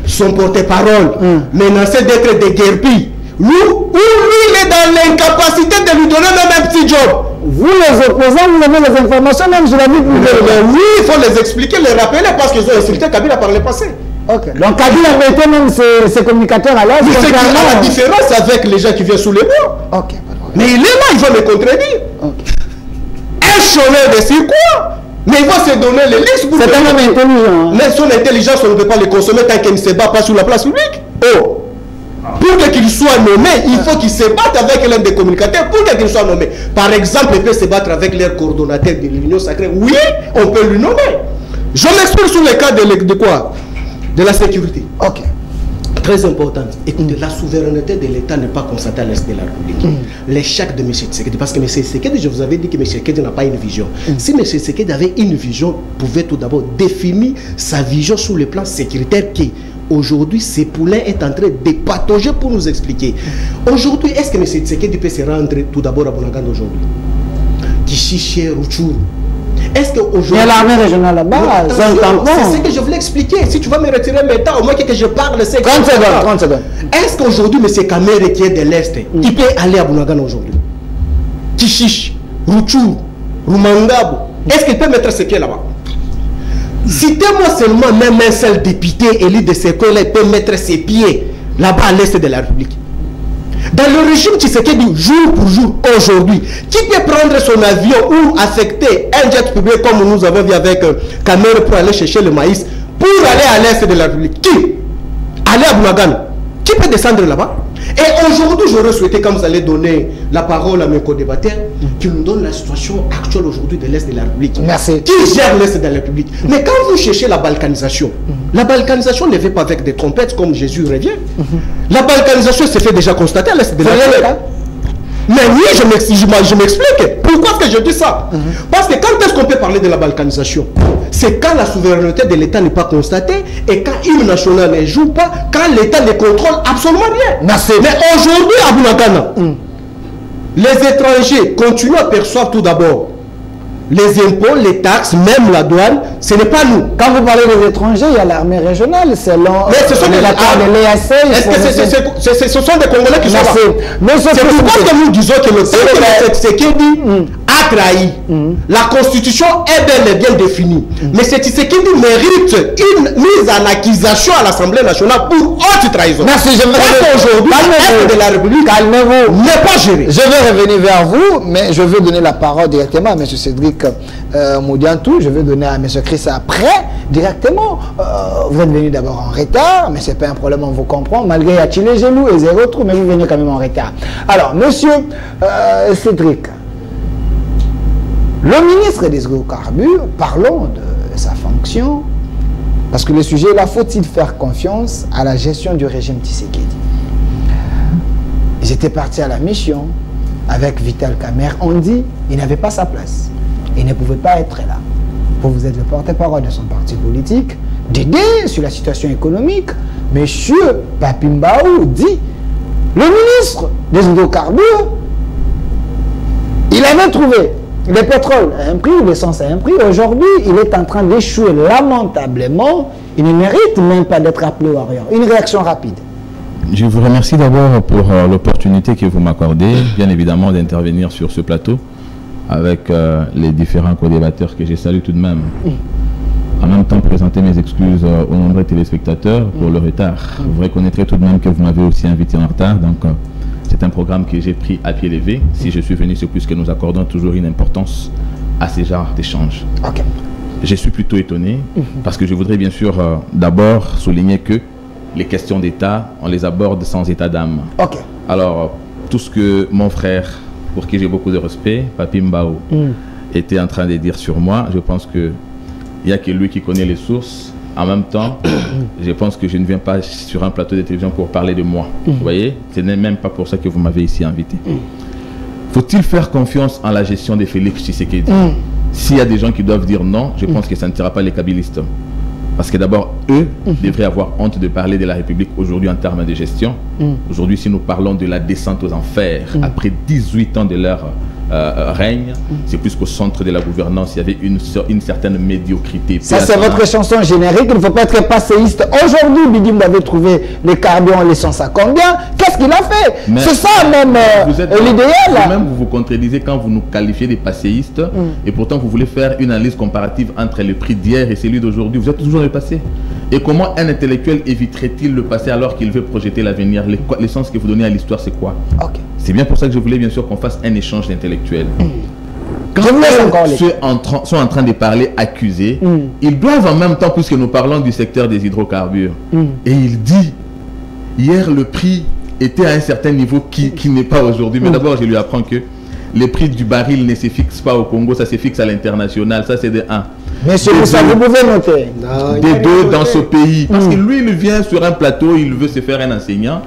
Son porte-parole, menacé d'être déguerpi. Lui, il est dans l'incapacité de lui donner même un petit job. Vous les opposants, vous avez les informations même sur la vie privée. Oui, il faut les expliquer, les rappeler parce qu'ils ont insulté Kabila par le passé. Ok. Donc Kabila avait été même ses communicateurs à l'aise. C'est la différence avec les gens qui viennent sous les bois. Ok. Mais il est là, il va me contredire. Okay. Un chômeur de c'est quoi? Mais il va se donner les listes. C'est un homme intelligent. Mais son intelligence, on ne peut pas le consommer tant qu'il ne se bat pas sur la place publique. Oh! Pour qu'il soit nommé, il faut qu'il se batte avec l'un des communicateurs pour qu'il soit nommé. Par exemple, il peut se battre avec leur coordonnateur de l'Union sacrée. Oui, on peut lui nommer. Je m'exprime sur le cas de quoi? De la sécurité. Ok. Très importante. Écoutez, la souveraineté de l'État n'est pas constatée à l'Est de la République. L'échec de M. Tshisekedi, parce que M. Tshisekedi, je vous avais dit que M. Tshisekedi n'a pas une vision. Si M. Tshisekedi avait une vision, pouvait tout d'abord définir sa vision sur le plan sécuritaire qui, aujourd'hui, ces poulains est en train de patauger pour nous expliquer. Aujourd'hui, est-ce que M. Tshisekedi peut se rendre tout d'abord à Bunagana aujourd'hui? Kishiché, Rutshuru. Est-ce qu'aujourd'hui... Il y a l'armée régionale là-bas, c'est ce que je voulais expliquer. Si tu vas me retirer mes temps, au moins que je parle, c'est... 30 secondes. Est-ce qu'aujourd'hui, M. Kamere qui est de l'Est, il peut aller à Bunagana aujourd'hui? Kishish, Rutshuru, Rumangabo, est-ce qu'il peut mettre ses pieds là-bas? Citez-moi seulement même un seul député élu de ces coins-là peut mettre ses pieds là-bas à l'Est de la République. Dans le régime Tshisekedi, jour pour jour, aujourd'hui, qui peut prendre son avion ou affecter un jet public comme nous avons vu avec Kamere pour aller chercher le maïs, pour aller à l'Est de la République? Qui? Aller à Bunagana. Qui peut descendre là-bas? Et aujourd'hui, j'aurais souhaité, quand vous allez donner la parole à mes co-débatteurs, qui nous donnent la situation actuelle aujourd'hui de l'Est de la République. Merci. Qui gère l'Est de la République? Mais quand vous cherchez la balkanisation, la balkanisation ne fait pas avec des trompettes comme Jésus revient. La balkanisation se fait déjà constater à l'Est de la République. Mais oui, je m'explique. Pourquoi est-ce que je dis ça? Parce que quand est-ce qu'on peut parler de la balkanisation? C'est quand la souveraineté de l'État n'est pas constatée et quand une nationale ne joue pas, quand l'État ne contrôle absolument rien. Merci. Mais aujourd'hui, à Bunagana, les étrangers continuent à percevoir tout d'abord les impôts, les taxes, même la douane. Ce n'est pas nous. Quand vous parlez des étrangers, il y a l'armée régionale, selon mais ce sont les accords de l'EAC. Est-ce que ce sont des Congolais qui sont là? C'est pourquoi que nous disons que le peuple Tshisekedi a trahi. La constitution est bel et bien définie. Mais Tshisekedi mérite une mise en accusation à l'Assemblée nationale pour haute trahison. Merci, je vais aujourd'hui, l'Est de la République n'est pas géré. Je vais revenir vers vous, mais je veux donner la parole directement à M. Cédric Moudiantou. Je vais donner à M. Chris après, directement. Vous êtes venu d'abord en retard, mais ce n'est pas un problème, on vous comprend. Malgré Yachile Gelou et zéro trou, mais vous venez quand même en retard. Alors, M. Cédric, le ministre des hydrocarbures, parlons de sa fonction, parce que le sujet est là, faut-il faire confiance à la gestion du régime Tshisekedi? J'étais parti à la mission avec Vital Kamerhe, on dit il n'avait pas sa place, il ne pouvait pas être là. Vous êtes le porte-parole de son parti politique, d'aider sur la situation économique. Monsieur Papi Mbao dit, le ministre des hydrocarbures, il avait trouvé le pétrole à un prix, l'essence à un prix. Aujourd'hui, il est en train d'échouer lamentablement. Il ne mérite même pas d'être appelé au rien. Une réaction rapide. Je vous remercie d'abord pour l'opportunité que vous m'accordez, bien évidemment, d'intervenir sur ce plateau avec les différents co-débatteurs que je salue tout de même. En même temps, présenter mes excuses aux nombreux téléspectateurs pour le retard. Vous reconnaîtrez tout de même que vous m'avez aussi invité en retard, donc c'est un programme que j'ai pris à pied levé. Si je suis venu, c'est puisque nous accordons toujours une importance à ces genres d'échanges. Okay. Je suis plutôt étonné parce que je voudrais bien sûr d'abord souligner que les questions d'État, on les aborde sans état d'âme. Okay. Alors, tout ce que mon frère, pour qui j'ai beaucoup de respect, Papi Mbao, était en train de dire sur moi, je pense qu'il n'y a que lui qui connaît les sources. En même temps, je pense que je ne viens pas sur un plateau de télévision pour parler de moi. Vous voyez, ce n'est même pas pour ça que vous m'avez ici invité. Faut-il faire confiance en la gestion de Félix Tshisekedi? S'il y a des gens qui doivent dire non, je pense que ça ne sera pas les kabylistes. Parce que d'abord, eux devraient avoir honte de parler de la République aujourd'hui en termes de gestion. Aujourd'hui, si nous parlons de la descente aux enfers, après 18 ans de leur règne, c'est plus qu'au centre de la gouvernance, il y avait une certaine médiocrité. Ça, c'est votre chanson générique. Il ne faut pas être passéiste. Aujourd'hui, Bidimbo avait trouvé les carburants, l'essence à combien? Qu'est-ce qu'il a fait? C'est ça même l'idéal. Même vous vous contredisez quand vous nous qualifiez de passéistes et pourtant vous voulez faire une analyse comparative entre le prix d'hier et celui d'aujourd'hui. Vous êtes toujours dans le passé. Et comment un intellectuel éviterait-il le passé alors qu'il veut projeter l'avenir? L'essence que vous donnez à l'histoire, c'est quoi? C'est bien pour ça que je voulais bien sûr qu'on fasse un échange d'intellectuels. Quand ceux sont en train de parler accusés, ils doivent en même temps, puisque nous parlons du secteur des hydrocarbures, et il dit, hier le prix était à un certain niveau qui n'est pas aujourd'hui. Mais d'abord, je lui apprends que les prix du baril ne se fixent pas au Congo, ça se fixe à l'international, ça c'est de 1. Monsieur Moussa, vous pouvez noter. Des deux dans ce pays. Parce que lui, il vient sur un plateau, il veut se faire un enseignant,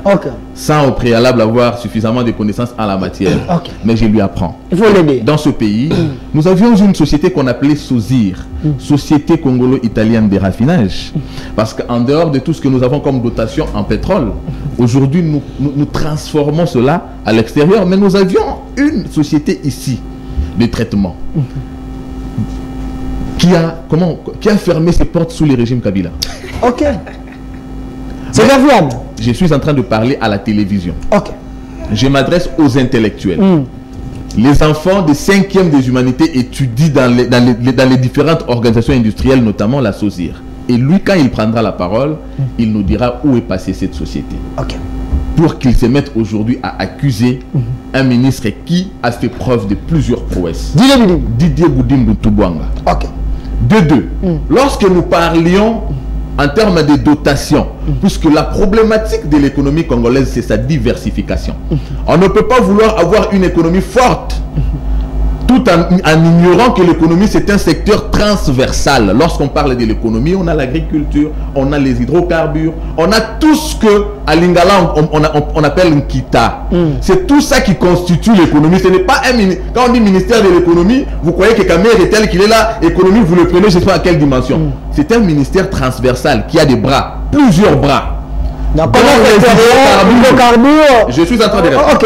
sans au préalable avoir suffisamment de connaissances en la matière. Mais je lui apprends. Il faut l'aider. Dans ce pays, nous avions une société qu'on appelait SOSIR, Société Congolo-Italienne de Raffinage. Parce qu'en dehors de tout ce que nous avons comme dotation en pétrole, aujourd'hui, nous transformons cela à l'extérieur. Mais nous avions une société ici de traitement. Qui a fermé ses portes sous le régime Kabila. C'est viable. Je suis en train de parler à la télévision. Je m'adresse aux intellectuels. Les enfants de 5e des humanités étudient dans les différentes organisations industrielles, notamment la SOSIR. Et lui, quand il prendra la parole, il nous dira où est passée cette société. Pour qu'il se mette aujourd'hui à accuser un ministre qui a fait preuve de plusieurs prouesses. Didier Boudimbo Toubouanga. De deux, lorsque nous parlions en termes de dotation, puisque la problématique de l'économie congolaise, c'est sa diversification. On ne peut pas vouloir avoir une économie forte tout en ignorant que l'économie, c'est un secteur transversal. Lorsqu'on parle de l'économie, on a l'agriculture, on a les hydrocarbures, on a tout ce que à Lingala, on appelle un kita. C'est tout ça qui constitue l'économie. Ce n'est pas un ministère. Quand on dit ministère de l'économie, vous croyez que Kamer est tel qu'il est là, économie, vous le prenez, je ne sais pas à quelle dimension. C'est un ministère transversal qui a des bras, plusieurs bras. Je suis en train de répondre.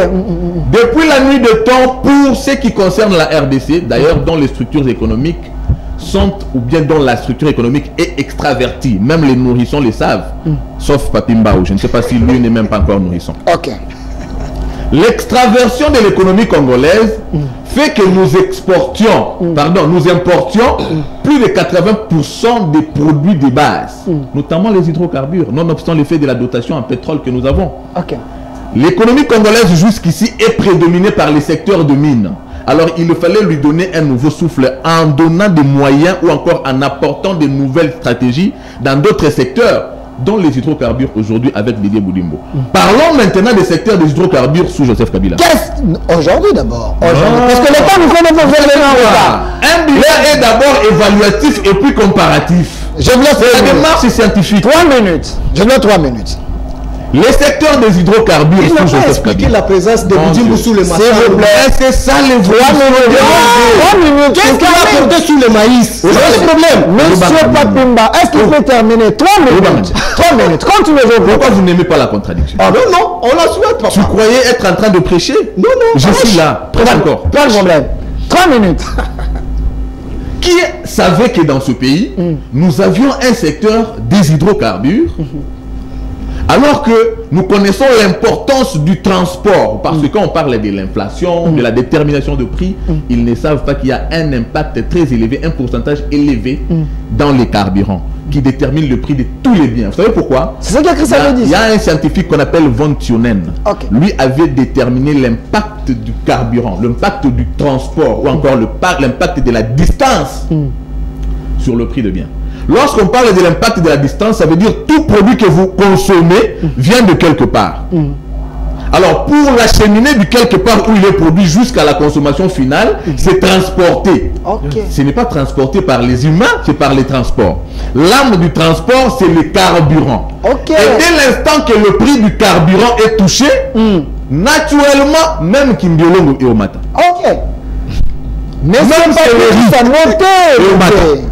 Depuis la nuit de temps, pour ce qui concerne la RDC, d'ailleurs dont les structures économiques sont, ou bien dont la structure économique est extravertie, même les nourrissons le savent, sauf Papimba, je ne sais pas si lui n'est même pas encore nourrisson. L'extraversion de l'économie congolaise fait que nous exportions, nous importions plus de 80% des produits de base, notamment les hydrocarbures, nonobstant l'effet de la dotation en pétrole que nous avons. L'économie congolaise jusqu'ici est prédominée par les secteurs de mines. Alors il fallait lui donner un nouveau souffle en donnant des moyens ou encore en apportant de nouvelles stratégies dans d'autres secteurs, dont les hydrocarbures aujourd'hui avec Didier Boudimbo. Parlons maintenant des secteurs des hydrocarbures sous Joseph Kabila. Aujourd'hui d'abord. Parce que l'État nous fait notre un bilan est d'abord évaluatif et puis comparatif. Je vous laisse la démarche scientifique. 3 minutes. Je vous laisse 3 minutes. Les secteurs des hydrocarbures sous Joseph Kabila. La présence de Boudimbo sous le maïs. C'est ça les 3 minutes. Qu'est-ce qu'il a apporté sous le maïs? C'est le problème. Monsieur Papimba, est-ce qu'il peut terminer 3 minutes? 3 minutes. Continuez. Pourquoi vous n'aimez pas la contradiction? Non, on la souhaite pas. Tu croyais être en train de prêcher? Non. Je suis là. Encore. Pas de problème. 3 minutes. Qui savait que dans ce pays, nous avions un secteur des hydrocarbures, alors que nous connaissons l'importance du transport, parce que quand on parle de l'inflation, de la détermination de prix, ils ne savent pas qu'il y a un impact très élevé, un pourcentage élevé dans les carburants, qui détermine le prix de tous les biens. Vous savez pourquoi? C'est ça que ça veut dire. Il y a un scientifique qu'on appelle Von Thionen. Lui avait déterminé l'impact du carburant, l'impact du transport, ou encore l'impact de la distance sur le prix de biens. Lorsqu'on parle de l'impact de la distance, ça veut dire tout produit que vous consommez vient de quelque part. Alors, pour l'acheminer de quelque part où il est produit jusqu'à la consommation finale, c'est transporté. Ce n'est pas transporté par les humains, c'est par les transports. L'âme du transport, c'est le carburant. Et dès l'instant que le prix du carburant est touché, naturellement, même Kimbiolongo et Omata. Ok. Mais c'est pas que ça note.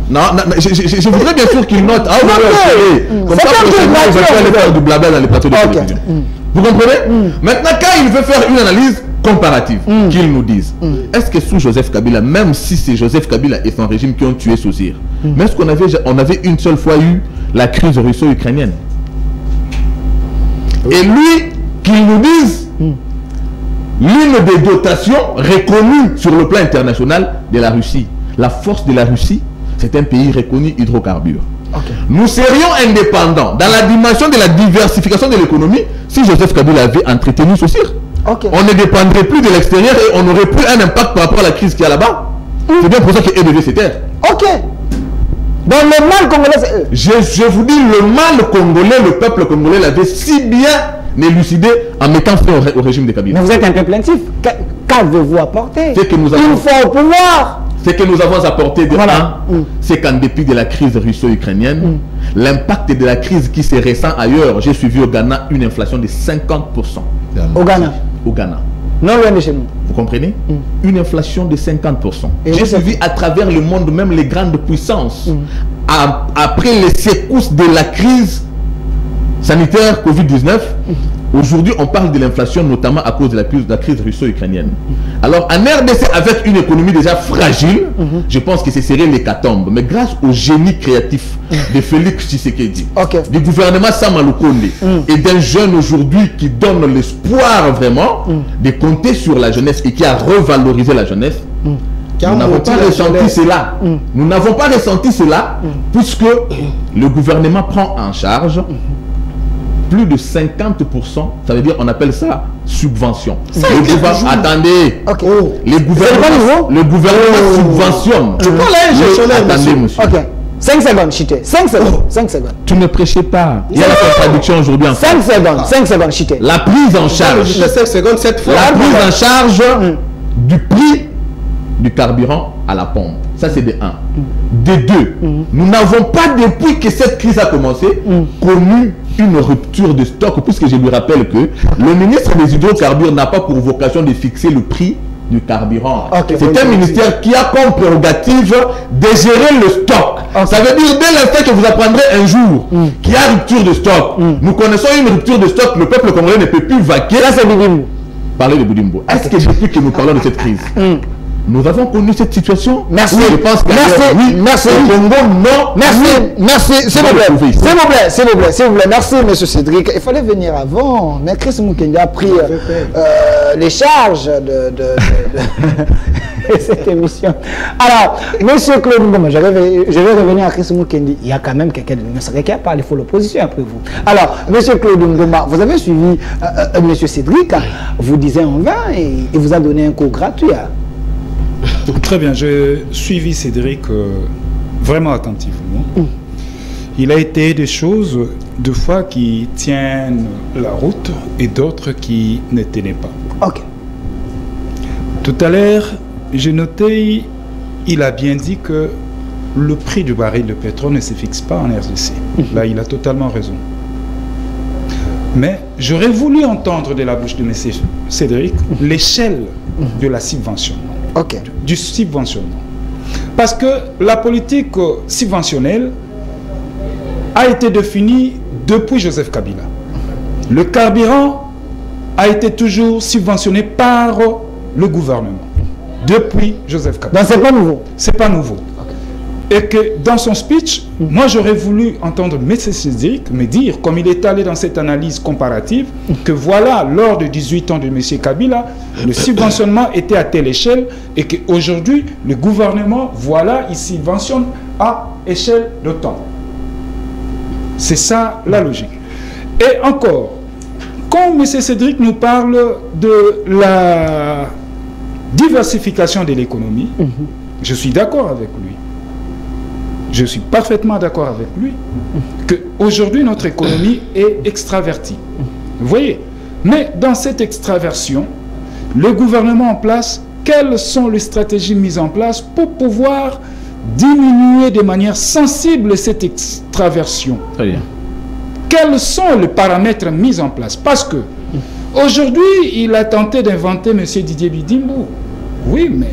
Non, je voudrais bien sûr qu'il note. Ah, comme ça, prochainement, il va aller faire du blabla dans les plateaux de télévision. Vous comprenez? Maintenant, quand il veut faire une analyse comparative, qu'il nous dise, est-ce que sous Joseph Kabila, même si c'est Joseph Kabila et son régime qui ont tué Sosir, mais est-ce qu'on avait une seule fois eu la crise russo-ukrainienne? Et lui, qu'il nous dise l'une des dotations reconnues sur le plan international de la Russie. La force de la Russie, c'est un pays reconnu hydrocarbures. Nous serions indépendants dans la dimension de la diversification de l'économie si Joseph Kabila avait entretenu ce cire. On ne dépendrait plus de l'extérieur et on n'aurait plus un impact par rapport à la crise qu'il y a là-bas. C'est bien pour ça qu'il devait se taire. Ok. Donc le mal congolais, je vous dis, le mal congolais, le peuple congolais l'avait si bien élucidé en mettant fin au régime de Kabila. Mais vous êtes un peu plaintif. Qu'avez-vous apporté que nous avons... une fois au pouvoir? Ce que nous avons apporté de c'est qu'en dépit de la crise russo-ukrainienne, l'impact de la crise qui se ressent ailleurs, j'ai suivi au Ghana une inflation de 50%. Au Ghana? Au Ghana. Non loin de chez nous. Vous comprenez? Une inflation de 50%. J'ai suivi à travers le monde, même les grandes puissances, après les secousses de la crise sanitaire Covid-19, aujourd'hui on parle de l'inflation notamment à cause de la crise russo-ukrainienne. Alors en RDC, avec une économie déjà fragile, je pense que ce serait l'hécatombe. Mais grâce au génie créatif de Félix Tshisekedi, du gouvernement Sama Lukonde et d'un jeune aujourd'hui qui donne l'espoir vraiment de compter sur la jeunesse et qui a revalorisé la jeunesse, nous n'avons pas ressenti cela. Nous n'avons pas ressenti cela puisque le gouvernement prend en charge plus de 50%, ça veut dire on appelle ça subvention. Attendez, le gouvernement subventionne. Attendez, monsieur. 5 secondes, Chité. 5 secondes. 5 secondes. Tu ne prêchez pas. Il y a la contradiction aujourd'hui en France. 5 secondes. 5 secondes, Chité. La prise en charge. 5 secondes cette fois. La prise en charge du prix du carburant à la pompe. Ça, c'est de 1. De 2, nous n'avons pas, depuis que cette crise a commencé, connu une rupture de stock, puisque je lui rappelle que le ministre des hydrocarbures n'a pas pour vocation de fixer le prix du carburant. C'est un ministère qui a comme prérogative de gérer le stock. Ça veut dire, dès l'instant que vous apprendrez un jour qu'il y a rupture de stock, nous connaissons une rupture de stock, le peuple congolais ne peut plus vaquer. Là, c'est Boudimbo. Parler de Boudimbo. Est-ce que depuis que nous parlons de cette crise, nous avons connu cette situation? Merci. Oui, je pense que merci. Merci. Congo, non. Merci. Merci. S'il vous plaît. S'il vous plaît. S'il vous plaît. S'il vous plaît. Merci, monsieur Cédric. Il fallait venir avant. Mais Chris Mukendi a pris les charges de cette émission. Alors, monsieur Claude Ngoma, je vais revenir à Chris Mukendi. Il y a quand même quelqu'un de l'Union qui a parlé pour l'opposition après vous. Alors, monsieur Claude Ngoma, vous avez suivi monsieur Cédric, vous disait en vain et il vous a donné un cours gratuit. Très bien, j'ai suivi Cédric vraiment attentivement. Il a été des choses, deux fois, qui tiennent la route et d'autres qui ne tenaient pas. Tout à l'heure, j'ai noté, il a bien dit que le prix du baril de pétrole ne se fixe pas en RDC. Là, il a totalement raison. Mais j'aurais voulu entendre de la bouche de M. Cédric l'échelle de la subvention. Du subventionnement. Parce que la politique subventionnelle a été définie depuis Joseph Kabila. Le carburant a été toujours subventionné par le gouvernement depuis Joseph Kabila. Donc c'est pas nouveau. C'est pas nouveau. Et que dans son speech, moi j'aurais voulu entendre M. Cédric me dire, comme il est allé dans cette analyse comparative, que voilà, lors de 18 ans de M. Kabila, le subventionnement était à telle échelle et qu'aujourd'hui, le gouvernement, voilà, il subventionne à échelle de temps. C'est ça la logique. Et encore, quand M. Cédric nous parle de la diversification de l'économie, je suis d'accord avec lui. Je suis parfaitement d'accord avec lui qu'aujourd'hui notre économie est extravertie. Vous voyez? Mais dans cette extraversion, le gouvernement en place, quelles sont les stratégies mises en place pour pouvoir diminuer de manière sensible cette extraversion? Très bien. Quels sont les paramètres mis en place? Parce que Aujourd'hui, il a tenté d'inventer M. Didier Bidimbo. Oui, mais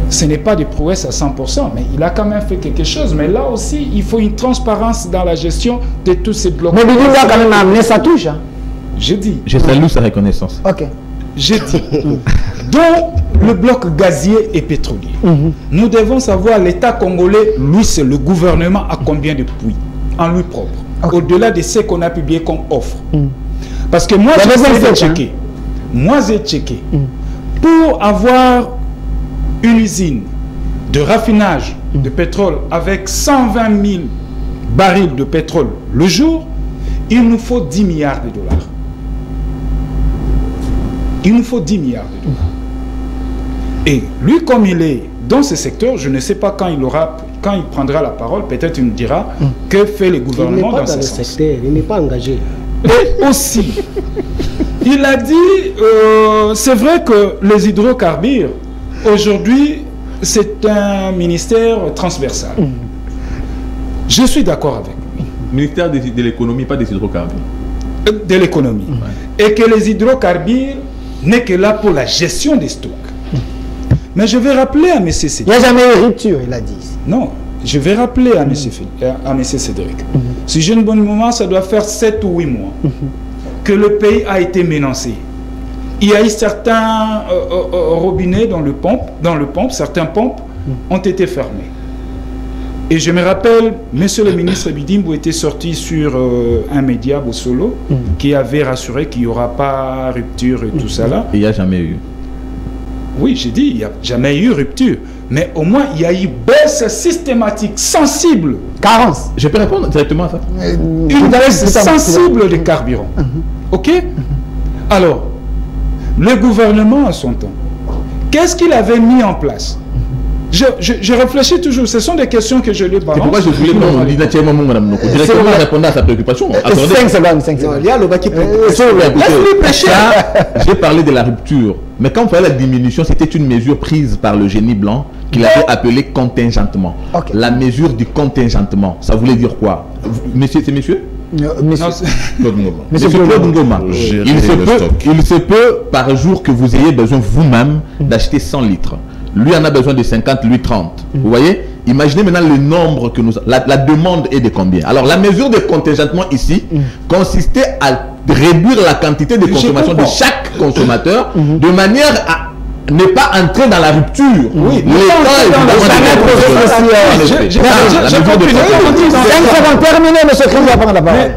ce n'est pas des prouesses à 100%, mais il a quand même fait quelque chose. Mais là aussi, il faut une transparence dans la gestion de tous ces blocs. Mais Bidimbo a quand même amené sa touche. Hein. J'ai dit. Je salue sa reconnaissance. Ok. J'ai dit. Donc, le bloc gazier et pétrolier. Nous devons savoir, l'État congolais, lui, c'est le gouvernement à combien de puits en lui propre. Au-delà de ce qu'on a publié comme offre. Parce que moi, j'ai checké. Moi, j'ai checké. Pour avoir une usine de raffinage de pétrole avec 120 000 barils de pétrole le jour, il nous faut 10 milliards de dollars. Il nous faut 10 milliards de dollars. Et lui, comme il est dans ce secteur, je ne sais pas quand il prendra la parole, peut-être il nous dira que fait le gouvernement dans ce sens. Secteur, il n'est pas engagé. Et aussi, il a dit, c'est vrai que les hydrocarbures, aujourd'hui, c'est un ministère transversal. Je suis d'accord avec lui. Ministère de l'économie, pas des hydrocarbures. De l'économie. Et que les hydrocarbures n'est que là pour la gestion des stocks. Mais je vais rappeler à M. Cédric. Il n'y a jamais eu rupture, il a dit. Non, je vais rappeler à M. Cédric. Si j'ai une bonne mémoire, ça doit faire 7 ou 8 mois que le pays a été menacé. Il y a eu certains robinets dans le pompe, certains pompes ont été fermés. Et je me rappelle, monsieur le ministre Bidimbo était sorti sur un média, Bossolo, qui avait rassuré qu'il n'y aura pas rupture et tout ça là. Il n'y a jamais eu. Oui, j'ai dit, il n'y a jamais eu rupture. Mais au moins, il y a eu baisse systématique, sensible. Carence. Je peux répondre directement à ça? Une baisse sensible des carburants. OK? Alors, le gouvernement, à son temps, qu'est-ce qu'il avait mis en place? Je réfléchis toujours, ce sont des questions que je lui balance. C'est pourquoi je voulais directement répondre à sa préoccupation. 5 secondes, 5 secondes. Il y a le bas qui peut. Laisse-lui prêcher. J'ai parlé de la rupture, mais quand on fait la diminution, c'était une mesure prise par le génie blanc qu'il avait appelé contingentement. La mesure du contingentement, ça voulait dire quoi? Monsieur, c'est monsieur? Monsieur Claude Ngoma. Il se peut par jour que vous ayez besoin vous-même d'acheter 100 litres. Lui en a besoin de 50, lui 30. Vous voyez? Imaginez maintenant le nombre que nous... La demande est de combien? Alors la mesure de contingentement ici consistait à réduire la quantité de consommation de chaque consommateur de manière à ne pas entrer dans la rupture. Oui,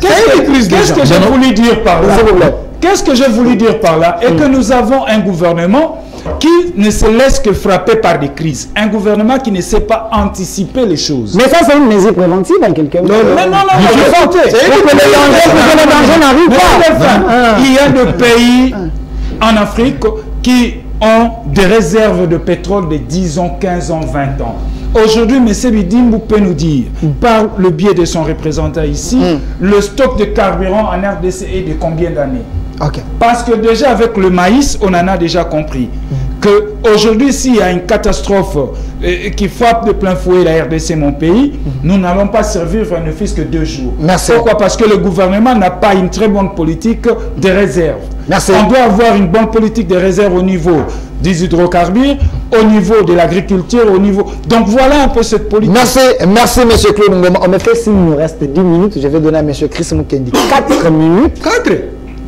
qu'est-ce que j'ai voulu dire par là? Qu'est-ce que j'ai voulu dire par là? Et que nous avons un gouvernement qui ne se laisse que frapper par des crises. Un gouvernement qui ne sait pas anticiper les choses. Mais ça, c'est une mesure préventive en quelque sorte. Non, il y a des pays en Afrique qui ont des réserves de pétrole de 10 ans, 15 ans, 20 ans. Aujourd'hui, M. Bidimbo peut nous dire, par le biais de son représentant ici, le stock de carburant en RDC est de combien d'années? Parce que déjà avec le maïs, on en a déjà compris qu'aujourd'hui, s'il y a une catastrophe qui frappe de plein fouet la RDC, mon pays, nous n'allons pas survivre ne fût-ce que 2 jours. Merci. Pourquoi? Parce que le gouvernement n'a pas une très bonne politique de réserve. Merci. On doit avoir une bonne politique de réserve au niveau des hydrocarbures, au niveau de l'agriculture, au niveau... Donc voilà un peu cette politique. Merci M. Claude Ngoma. On me fait s'il nous reste 10 minutes, je vais donner à M. Chris Mukendi 4 minutes.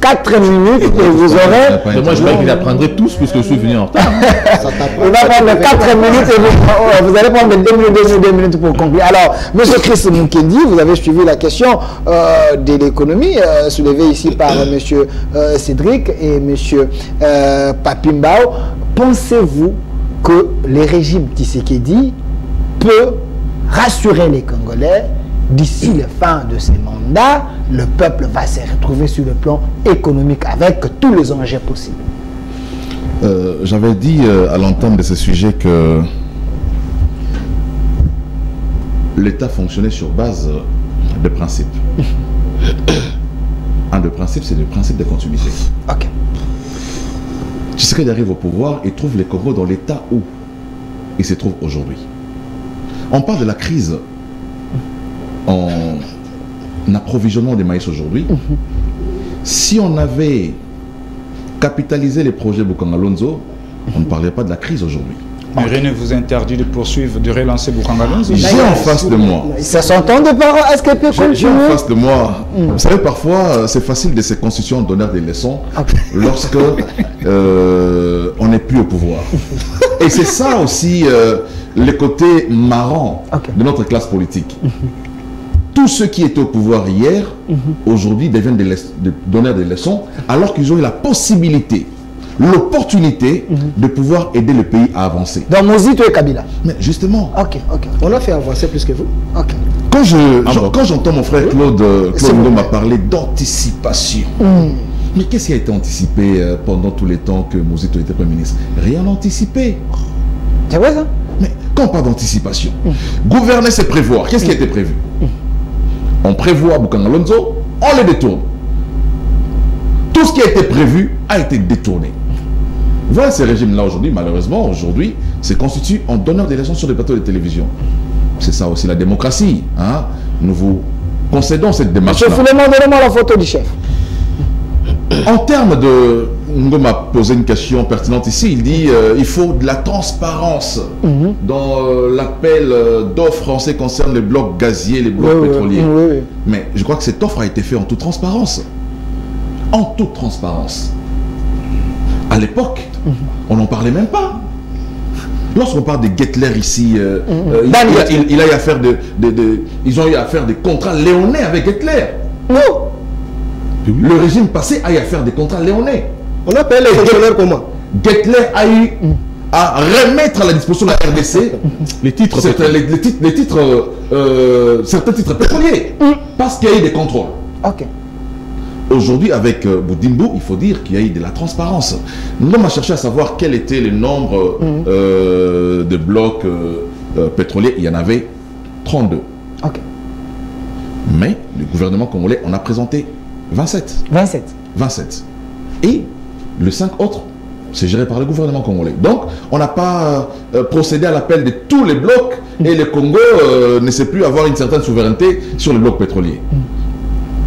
4 minutes et vous aurez... Moi, je crois qu'il apprendrait tous puisque je suis venu en retard. Il va prendre 4 minutes et vous allez prendre 2 minutes pour conclure. Alors, M. Chris Mukendi, vous avez suivi la question de l'économie soulevée ici par M. Cédric et M. Papimbao. Pensez-vous que le régime Tshisekedi peut rassurer les Congolais? D'ici la fin de ces mandats, le peuple va se retrouver sur le plan économique avec tous les enjeux possibles. J'avais dit à l'entame de ce sujet que l'État fonctionnait sur base de principes. Un de principes, c'est le principe de continuité. Tshisekedi arrive au pouvoir et trouve les Congos dans l'état où il se trouve aujourd'hui. On parle de la crise en approvisionnement des maïs aujourd'hui. Si on avait capitaliser les projets Bokanga Lonzo, on ne parlait pas de la crise aujourd'hui. Mais rien ne vous interdit de poursuivre, de relancer Bokanga Lonzo. J'ai en face de moi. C'est son temps de parole. Est-ce qu'elle peut continuer? J'ai en face de moi. Vous savez, parfois, c'est facile de se constituer en donneur des leçons lorsque on n'est plus au pouvoir. Et c'est ça aussi le côté marrant de notre classe politique. Tous ceux qui étaient au pouvoir hier, aujourd'hui, deviennent des donneurs des leçons, alors qu'ils ont eu la possibilité, l'opportunité de pouvoir aider le pays à avancer. Dans Mozito et Kabila. Mais justement, On a fait avancer plus que vous. quand j'entends mon frère Claude m'a parlé d'anticipation, mais qu'est-ce qui a été anticipé pendant tous les temps que Mozito était Premier ministre? Rien anticipé. C'est vrai ça? Mais quand on parle d'anticipation, gouverner c'est prévoir. Qu'est-ce qui a été prévu? On prévoit Bokanga Lonzo, on les détourne. Tout ce qui a été prévu a été détourné. Voilà ces régimes-là aujourd'hui, malheureusement, aujourd'hui, se constituent en donneur des leçons sur les plateaux de télévision. C'est ça aussi la démocratie. Hein? Nous vous concédons cette démarche-là. Monsieur Fouleman, donnez-moi la photo du chef. En termes de... Ngo m'a posé une question pertinente ici. Il dit il faut de la transparence dans l'appel d'offres en ce qui concerne les blocs gaziers, les blocs pétroliers. Mais je crois que cette offre a été faite en toute transparence. En toute transparence. À l'époque, on n'en parlait même pas. Lorsqu'on parle de Gettler ici, il a eu à faire ils ont eu à faire des contrats léonais avec Gettler. Le régime passé a eu à faire des contrats léonais. On appelle les fonctionnaires comment? Gettler a eu à remettre à la disposition de la RDC les titres, certains titres pétroliers, parce qu'il y a eu des contrôles. Aujourd'hui, avec Boudimbo, il faut dire qu'il y a eu de la transparence. Nous avons cherché à savoir quel était le nombre de blocs pétroliers. Il y en avait 32. Mais le gouvernement congolais en a présenté 27. 27. Et le 5 autres, c'est géré par le gouvernement congolais. Donc, on n'a pas procédé à l'appel de tous les blocs et le Congo ne sait plus avoir une certaine souveraineté sur les blocs pétroliers.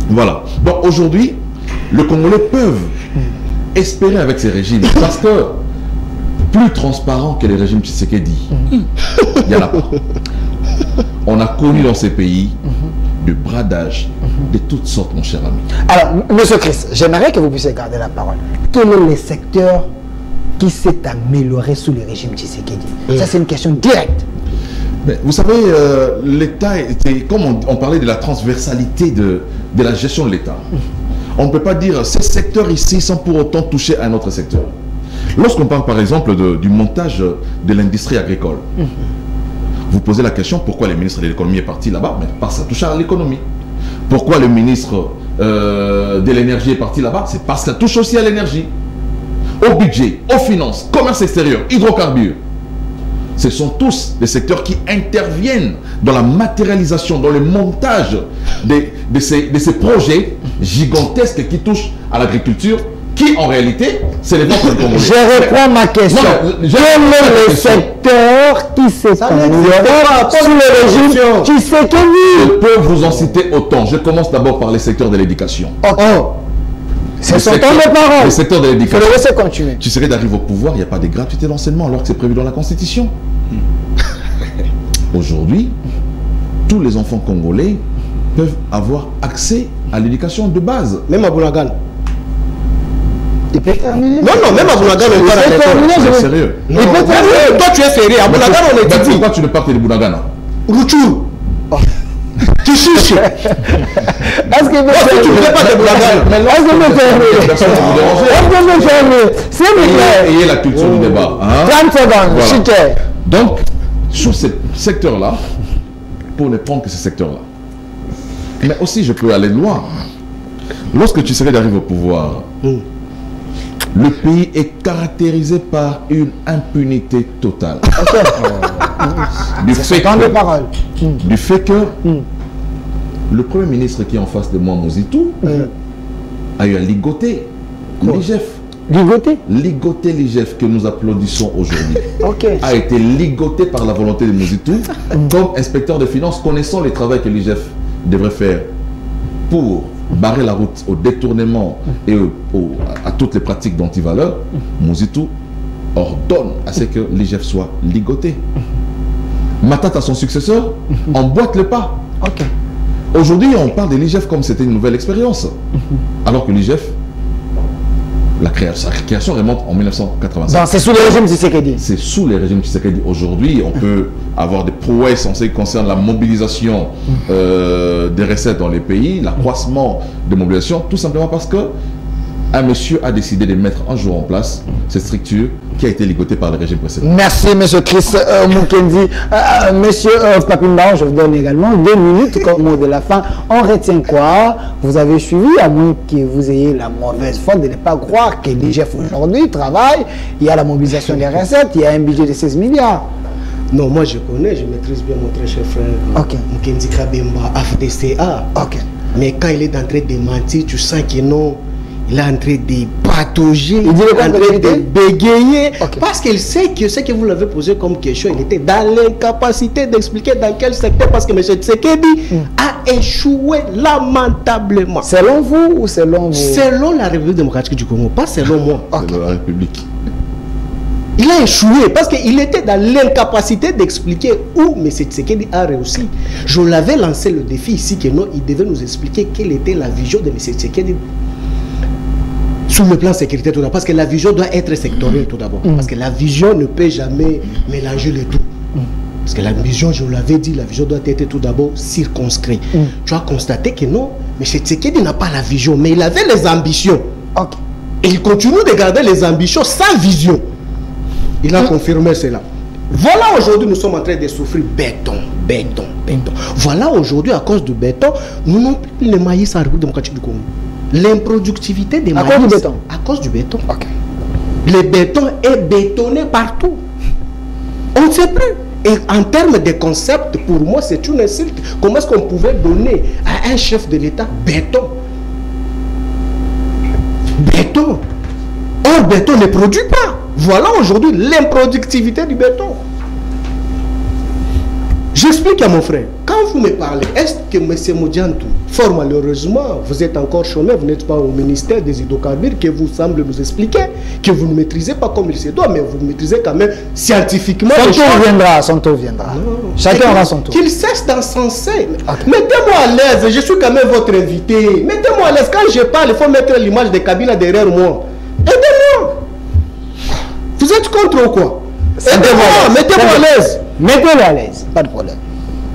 Voilà. Donc, aujourd'hui, les Congolais peuvent espérer avec ces régimes parce que plus transparent que les régimes Tshisekedi, il n'y en a pas. On a connu dans ces pays de bradage de toutes sortes, mon cher ami. Alors, monsieur Chris, j'aimerais que vous puissiez garder la parole. Quel est le secteur qui s'est amélioré sous le régime Tshisekedi? Ça, c'est une question directe. Mais vous savez, l'État était, comme on parlait de la transversalité de la gestion de l'État. On ne peut pas dire ces secteurs ici sans pour autant toucher à un autre secteur. Lorsqu'on parle par exemple du montage de l'industrie agricole, vous posez la question pourquoi le ministre de l'économie est parti là-bas? Mais parce que ça touche à l'économie. Pourquoi le ministre de l'énergie est parti là-bas? C'est parce que ça touche aussi à l'énergie, au budget, aux finances, commerce extérieur, hydrocarbures. Ce sont tous des secteurs qui interviennent dans la matérialisation, dans le montage de ces projets gigantesques qui touchent à l'agriculture, qui en réalité, c'est les ventes de Congolais. Je reprends ma question. Quel est le secteur qui s'est amélioré sous le régime Tshisekedi? Je peux vous en citer autant. Je commence d'abord par les secteurs de l'éducation. C'est son temps de parole. Le secteur de l'éducation. Il faut le laisser continuer. Tu serais d'arriver au pouvoir, il n'y a pas de gratuité d'enseignement alors que c'est prévu dans la Constitution. Aujourd'hui, tous les enfants congolais peuvent avoir accès à l'éducation de base. Même à Boulagan. Il peut terminer. Non, même à Boulagan, on est terminé. C'est sérieux. Il peut terminer. Toi, tu es sérieux. À Boulagan, on est dit. Pourquoi tu ne parles de Boulagana? Rouchou. Tu chiches. Est-ce qu'il veut faire tu ne fais pas de Boulagan? Est-ce qu'il veut faire c'est ayez la culture du débat. 30 secondes, chité. Donc, sur ce secteur-là, pour ne prendre que ce secteur-là, mais aussi je peux aller loin. Lorsque tu serais d'arriver au pouvoir, le pays est caractérisé par une impunité totale. Du fait que le Premier ministre qui est en face de moi, Mozito, a eu à ligoter l'IGF. Ligoter l'IGF que nous applaudissons aujourd'hui. A été ligoté par la volonté de Mozito comme inspecteur de finances, connaissant les travaux que l'IGF devrait faire pour barrer la route au détournement et à toutes les pratiques d'antivaleurs, Mouzitou ordonne à ce que l'IGF soit ligoté. Matata, son successeur, emboîte le pas. Aujourd'hui, on parle de l'IGF comme c'était une nouvelle expérience. Alors que l'IGF, sa création remonte en 1985. C'est sous le régime Tshisekedi. C'est sous les régimes Tshisekedi. Aujourd'hui, on peut avoir des prouesses en ce qui concerne la mobilisation des recettes dans les pays, l'accroissement des mobilisations, tout simplement parce que un monsieur a décidé de mettre un jour en place cette structure qui a été ligotée par le régime précédent. Merci, monsieur Chris Mukendi. Monsieur Papimba, je vous donne également 2 minutes comme mot de la fin. On retient quoi? Vous avez suivi, à moins que vous ayez la mauvaise foi de ne pas croire que l'IGF aujourd'hui travaille. Il y a la mobilisation des recettes, il y a un budget de 16 milliards. Non, moi je connais, je maîtrise bien mon très cher frère Mukendi Kabemba, AFDCA. Mais quand il est en train de mentir, tu sens que non. Il est en train de patauger, il est en train de bégayer, parce qu'il sait que ce que vous l'avez posé comme question, il était dans l'incapacité d'expliquer dans quel secteur, parce que M. Tshisekedi a échoué lamentablement. Selon vous ou selon vous? Selon la République démocratique du Congo, pas selon moi. Selon la République. Il a échoué parce qu'il était dans l'incapacité d'expliquer où M. Tshisekedi a réussi. Je l'avais lancé le défi ici que non, il devait nous expliquer quelle était la vision de M. Tshisekedi sur le plan sécuritaire tout d'abord, parce que la vision doit être sectorielle tout d'abord, parce que la vision ne peut jamais mélanger le tout. Parce que la vision, je vous l'avais dit, la vision doit être tout d'abord circonscrite. Tu as constaté que non, mais Tshisekedi n'a pas la vision, mais il avait les ambitions. Et il continue de garder les ambitions sans vision. Il a confirmé cela. Voilà, aujourd'hui, nous sommes en train de souffrir béton. Voilà, aujourd'hui, à cause du béton, nous n'avons plus le maïs en République démocratique du Congo. L'improductivité des maïs. À cause du béton. À cause du béton. Le béton est bétonné partout. On ne sait plus. Et en termes de concept, pour moi, c'est une insulte. Comment est-ce qu'on pouvait donner à un chef de l'État béton? Béton. Or, béton ne produit pas. Voilà aujourd'hui l'improductivité du béton. J'explique à mon frère, quand vous me parlez, est-ce que M. Modiantou, fort malheureusement, vous êtes encore chômeur, vous n'êtes pas au ministère des hydrocarbures, que vous semblez nous expliquer, que vous ne maîtrisez pas comme il se doit, mais vous maîtrisez quand même scientifiquement. Son tour viendra. Chacun aura son tour. Qu'il cesse d'encenser. Mettez-moi à l'aise, je suis quand même votre invité. Mettez-moi à l'aise, quand je parle, il faut mettre l'image de Kabila derrière moi. Aidez-moi. Vous êtes contre ou quoi? Aidez-moi, mettez-moi à l'aise. Mettez-le à l'aise, pas de problème.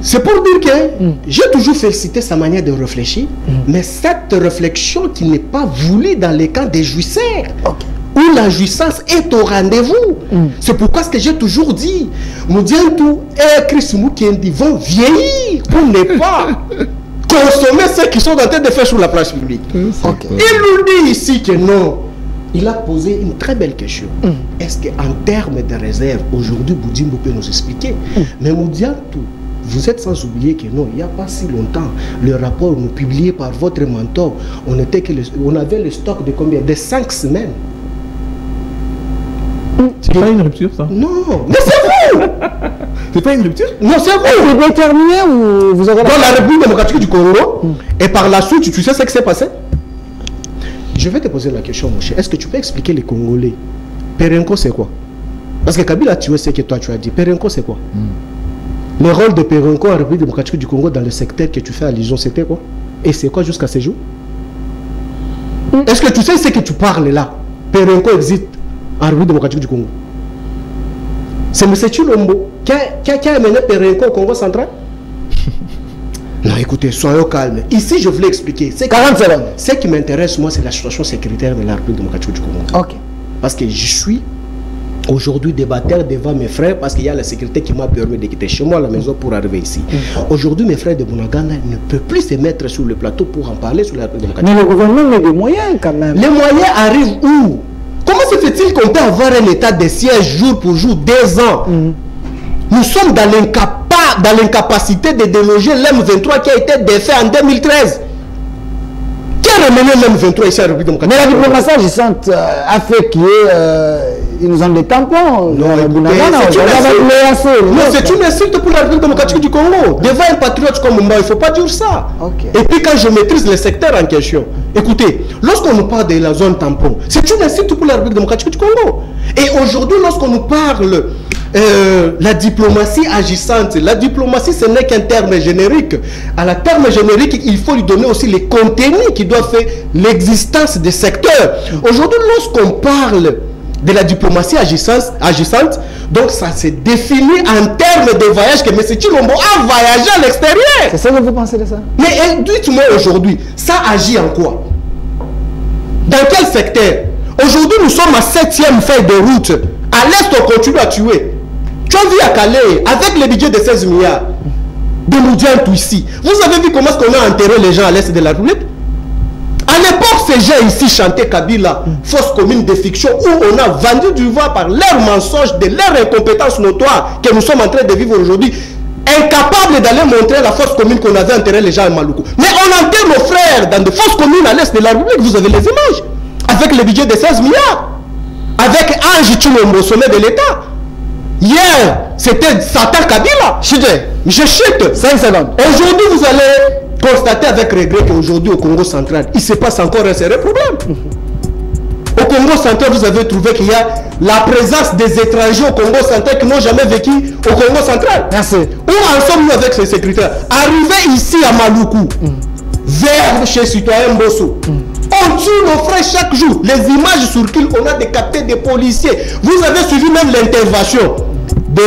C'est pour dire que j'ai toujours félicité sa manière de réfléchir, mais cette réflexion qui n'est pas voulue dans les camps des jouisseurs, où la jouissance est au rendez-vous. C'est pourquoi ce que j'ai toujours dit, Modiantou et Chris Mukendi vont vieillir pour ne pas consommer ce qu'ils sont en train de faire sur la place publique. Il nous dit ici que non. Il a posé une très belle question. Est-ce qu'en termes de réserve, aujourd'hui, Boudimbo peut nous expliquer? Mais Modiantou, vous êtes sans oublier que non, il n'y a pas si longtemps, le rapport nous publié par votre mentor, on avait le stock de combien? De 5 semaines. C'est pas une rupture, ça? Non, mais c'est vous. C'est pas une rupture? Non, c'est vous. Vous déterminé ou vous aurez dans la République démocratique du Congo, et par la suite, tu sais ce qui s'est passé? Je vais te poser la question, mon cher. Est-ce que tu peux expliquer les Congolais? Perenco, c'est quoi? Parce que Kabila a tué ce que toi tu as dit. Perenco, c'est quoi? Le rôle de Perenco en République démocratique du Congo dans le secteur que tu fais allusion, c'était quoi? Et c'est quoi jusqu'à ce jour? Est-ce que tu sais ce que tu parles là? Perenco existe en République démocratique du Congo. C'est M. Chilombo qui a amené Perenco au Congo central? Non, écoutez, soyons calmes. Ici, je voulais expliquer. 40 secondes. Ce qui m'intéresse, moi, c'est la situation sécuritaire de la République démocratique du Congo. Parce que je suis aujourd'hui débatteur devant mes frères, parce qu'il y a la sécurité qui m'a permis de quitter chez moi à la maison pour arriver ici. Aujourd'hui, mes frères de Bunagana ne peuvent plus se mettre sur le plateau pour en parler sur la République démocratique. Mais le gouvernement met des moyens quand même. Les moyens arrivent où? Comment se fait-il qu'on peut avoir un état de siège jour pour jour, 2 ans? Nous sommes dans l'incapacité de déloger l'M23 qui a été défait en 2013. Qui a ramené l'M23 ici à la République démocratique? Mais la diplomatie agissante a fait qu'il y ait ils nous ont des tampons. Non, avec écoutez, c'est une insulte pour la République démocratique du Congo. Devant un patriote comme moi, il ne faut pas dire ça. Et puis quand je maîtrise le secteur en question, écoutez, lorsqu'on nous parle de la zone tampon, c'est une insulte pour la République démocratique du Congo. Et aujourd'hui, lorsqu'on nous parle la diplomatie agissante, la diplomatie ce n'est qu'un terme générique. À la terme générique, il faut lui donner aussi les contenus qui doivent faire l'existence des secteurs. Aujourd'hui, lorsqu'on parle de la diplomatie agissante, donc ça se définit en termes de voyage que M. Tshilombo a voyagé à l'extérieur. C'est ça que vous pensez de ça? Mais dites-moi aujourd'hui, ça agit en quoi? Dans quel secteur? Aujourd'hui, nous sommes à 7e feuille de route. À l'Est, on continue à tuer. Tu as vu à Calais, avec le budget de 16 milliards de Moudiantou ici, vous avez vu comment est-ce qu'on a enterré les gens à l'Est de la République? À l'époque, ces gens ici chantaient Kabila, fausse commune de fiction, où on a vendu du voix par leurs mensonges, de leur incompétence notoire que nous sommes en train de vivre aujourd'hui, incapables d'aller montrer la fausse commune qu'on avait enterré les gens à Maluku. Mais on enterre nos frères dans de fausses communes à l'Est de la République, vous avez les images, avec le budget de 16 milliards, avec Ange Tshilombo au sommet de l'État. Hier, c'était Satan Kabila. Je chute. 5 secondes. Aujourd'hui, vous allez constater avec regret qu'aujourd'hui, au Congo central, il se passe encore un sérieux problème. Au Congo central, vous avez trouvé qu'il y a la présence des étrangers au Congo central qui n'ont jamais vécu au Congo central. Merci. Où en sommes-nous avec ces sécuritaires? Arrivé ici à Maluku, vers chez Citoyen Bosso, on tue nos frères chaque jour. Les images circulent, on a décapité des policiers. Vous avez suivi même l'intervention de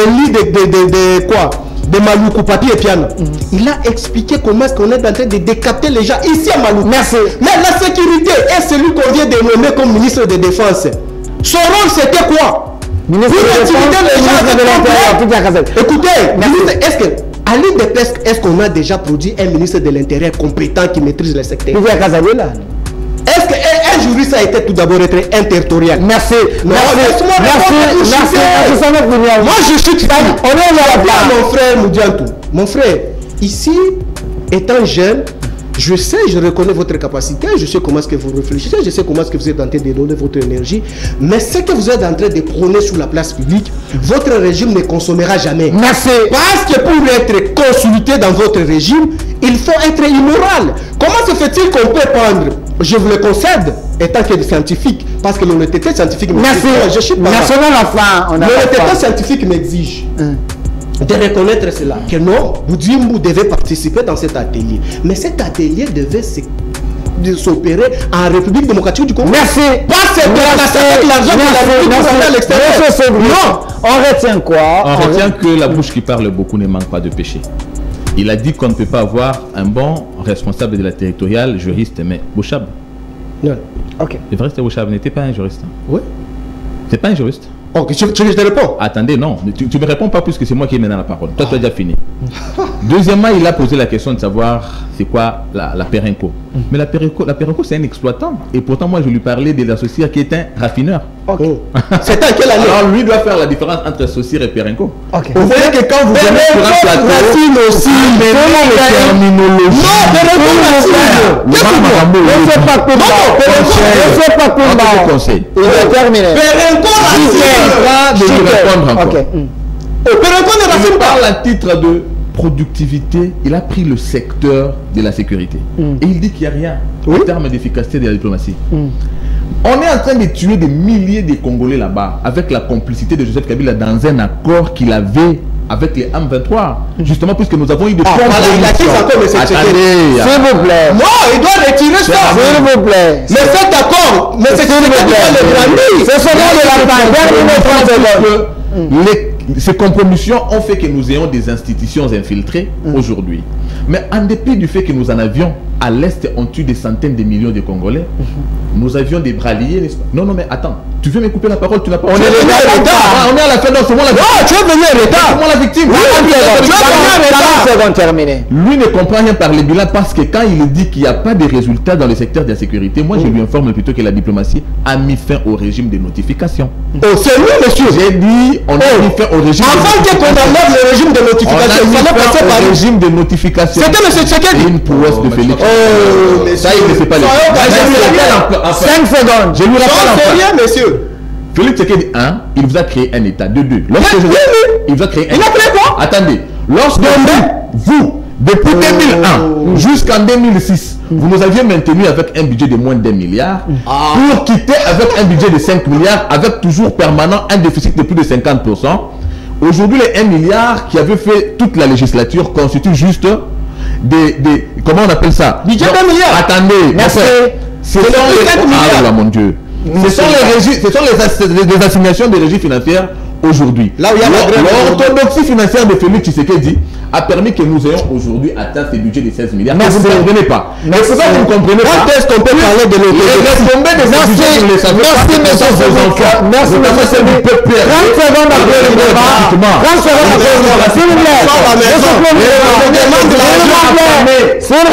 Maluku, Papi et Piano. Il a expliqué comment est-ce qu'on est en train de décapiter les gens ici à Maluku. Merci. Mais la sécurité est celui qu'on vient de nommer comme ministre de Défense. Son rôle c'était quoi? Ministre de l'Intérieur. Écoutez, à l'île de Pesque, est-ce qu'on a déjà produit un ministre de l'Intérieur compétent qui maîtrise le secteur? Est-ce qu'un juriste a été tout d'abord être interterritorial? Merci. Non, Merci. Moi je suis on est à la place. Mon frère Moudiantou. Mon frère, ici, étant jeune, je sais, je reconnais votre capacité, je sais comment est-ce que vous réfléchissez, je sais comment est-ce que vous êtes en train de donner votre énergie, mais ce que vous êtes en train de prôner sur la place publique, votre régime ne consommera jamais. Merci. Parce que pour être consulté dans votre régime, il faut être immoral. Comment se fait-il qu'on peut prendre, je vous le concède, étant que scientifique, parce que l'honnêteté scientifique m'exige. Merci. L'honnêteté scientifique m'exige de reconnaître cela, que non, vous devez participer dans cet atelier. Mais cet atelier devait s'opérer en République démocratique du Congo. Merci. Pas c'est avec l'argent de la République à l'extérieur. Non. On retient quoi? On retient que la bouche qui parle beaucoup ne manque pas de péché. Il a dit qu'on ne peut pas avoir un bon responsable de la territoriale, juriste, mais Bouchab. Non. Ok. Le vrai, Bouchab n'était pas un juriste. Oui. C'est pas un juriste. Ok, tu te réponds. Attendez, non. Tu me réponds pas plus que c'est moi qui ai maintenant la parole. Toi, tu as déjà fini. Deuxièmement, il a posé la question de savoir c'est quoi la Perenco. Mais la Perenco, c'est un exploitant. Et pourtant, moi, je lui parlais de l'associé qui est un raffineur. Okay. C'est à quelle année? Alors, lui doit faire la différence entre associé et Perenco. Okay. Vous voyez que quand vous venez sur un plateau, raffine aussi, mais terminologie. Non, Perenco, on ne fait pas comme ça. On ne fait pas comme ça. Il est terminé. Perenco, de lui répondre encore. Perenco ne raffine pas. Parle à titre de productivité, il a pris le secteur de la sécurité. Et il dit qu'il n'y a rien en termes d'efficacité de la diplomatie. On est en train de tuer des milliers de Congolais là-bas avec la complicité de Joseph Kabila dans un accord qu'il avait avec les M23. Justement, puisque nous avons eu des S'il vous plaît. Non, il doit retirer ça. S'il vous plaît. Mais cet accord, mais c'est ce sont de la ces compromissions ont fait que nous ayons des institutions infiltrées aujourd'hui. Mais en dépit du fait que nous en avions à l'Est, on tue des centaines de millions de Congolais. Nous avions des bras liés, n'est-ce pas? Non, mais attends. Tu veux me couper la parole? Tu n'as pas. On est à la fin. Non, c'est moi la victime. Non, tu es venu en retard. C'est moi la victime. Lui ne comprend rien par les bilans parce que quand il dit qu'il n'y a pas de résultats dans le secteur de la sécurité, moi je lui informe plutôt que la diplomatie a mis fin au régime de notification. Oh, c'est lui, monsieur. J'ai dit, on a mis fin au régime. Avant que qu'on enlève le régime de notification, il fallait passer par le régime de notification. C'était M. Tshisekedi. Une prouesse de Félix. Oh, ça, il ne sait pas le. 5 secondes. Je lui rappelle. Rien, monsieur. Félix Tshisekedi, 1, il vous a créé un État. De 2, il vous a créé un État. Il a créé quoi? Attendez, lorsque vous, depuis 2001 jusqu'en 2006, vous nous aviez maintenu avec un budget de moins d'1 milliard pour quitter avec un budget de 5 milliards, avec toujours permanent un déficit de plus de 50%. Aujourd'hui, les 1 milliard qui avait fait toute la législature constitue juste des comment on appelle ça? Budget d'1 milliard. Attendez, merci. Ce sont les, mon Dieu. Ce sont les assignations des régies financières aujourd'hui. L'orthodoxie financière de Félix Tshisekedi a permis que nous ayons aujourd'hui atteint ces budgets de 16 milliards. Mais vous ne comprenez pas. Mais c'est ça que vous ne comprenez pas. Quand est-ce qu'on peut parler de l'orthodoxie? Merci, monsieur. 30 secondes après le débat. 30 secondes après le débat. S'il vous plaît. S'il vous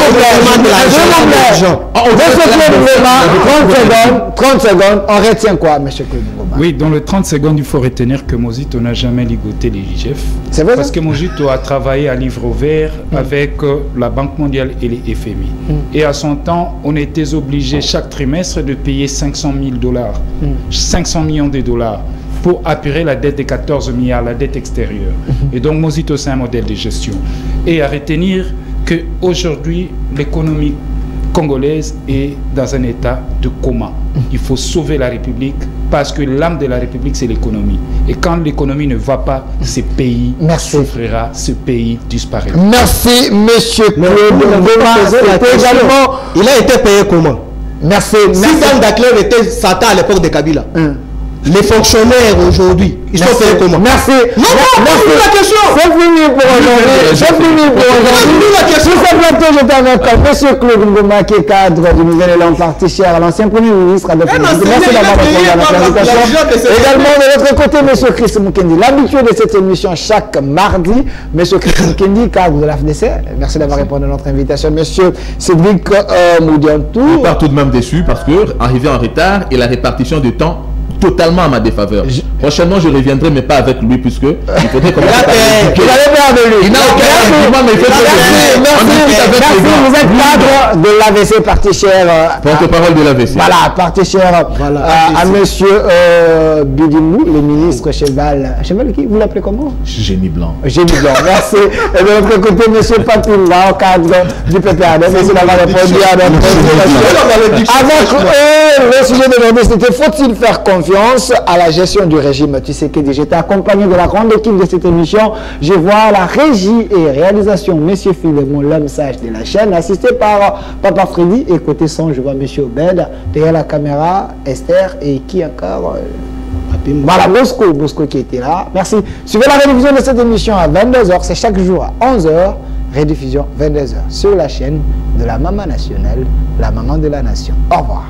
plaît. 30 secondes. On retient quoi, monsieur Claude Ngoma? Oui, dans les 30 secondes, il faut retenir que Mozito n'a jamais ligoté les IGF. C'est vrai? Parce que Mozito a travaillé à livre ouvert avec la Banque mondiale et les FMI. Et à son temps, on était obligé chaque trimestre de payer 500 000 dollars, 500 millions de dollars pour apurer la dette de 14 milliards, la dette extérieure. Et donc Mozito, c'est un modèle de gestion. Et à retenir qu'aujourd'hui, l'économie congolaise est dans un état de coma. Il faut sauver la République parce que l'âme de la République, c'est l'économie. Et quand l'économie ne va pas, ce pays souffrira, ce pays disparaîtra. Merci, monsieur Claude Ngoma. Il a été payé comment? Merci. Si Dan Dakler était Satan à l'époque de Kabila, les fonctionnaires aujourd'hui, ils sont payés comment? Merci. Non, merci la question. C'est fini pour aujourd'hui. C'est fini pour aujourd'hui. Sur ce plateau, j'étais avec monsieur Claude Ngoma, qui est cadre du nouvel élan parti cher à l'ancien Premier ministre. Merci d'avoir répondu à notre invitation. Également, de l'autre côté, monsieur Chris Mukendi, l'habitué de cette émission chaque mardi. Monsieur Chris Mukendi, cadre de l'AFDC. Merci d'avoir répondu à notre invitation. Monsieur Cédric Moudiantou. Je pars tout de même déçu parce que, arrivé en retard et la répartition du temps totalement à ma défaveur. Prochainement, je reviendrai, mais pas avec lui, puisque il faudrait commencer par l'éduquer. Il n'a aucun argument, mais il faut Merci, vous êtes cadre de l'AVC, parti cher. Porte-parole de l'AVC. Voilà, parti cher à monsieur Bidimou, le ministre Cheval. Cheval qui? Vous l'appelez comment? Génie blanc. Génie blanc, merci. Et de l'autre côté, monsieur Papilla, au cadre du PPAD. Merci d'avoir répondu à notre invitation. Avec le sujet d'aujourd'hui, c'était faut-il faire confiance à la gestion du régime Tshisekedi? J'étais accompagné de la grande équipe de cette émission. Je vois la régie et réalisation, monsieur Philemon, l'homme sage de la chaîne, assisté par Papa Freddy. Et côté son, je vois monsieur Obed, derrière la caméra, Esther et qui encore voilà, Bosco qui était là. Merci. Suivez la rediffusion de cette émission à 22h. C'est chaque jour à 11h. Rediffusion 22h sur la chaîne de la Maman Nationale, la maman de la nation. Au revoir.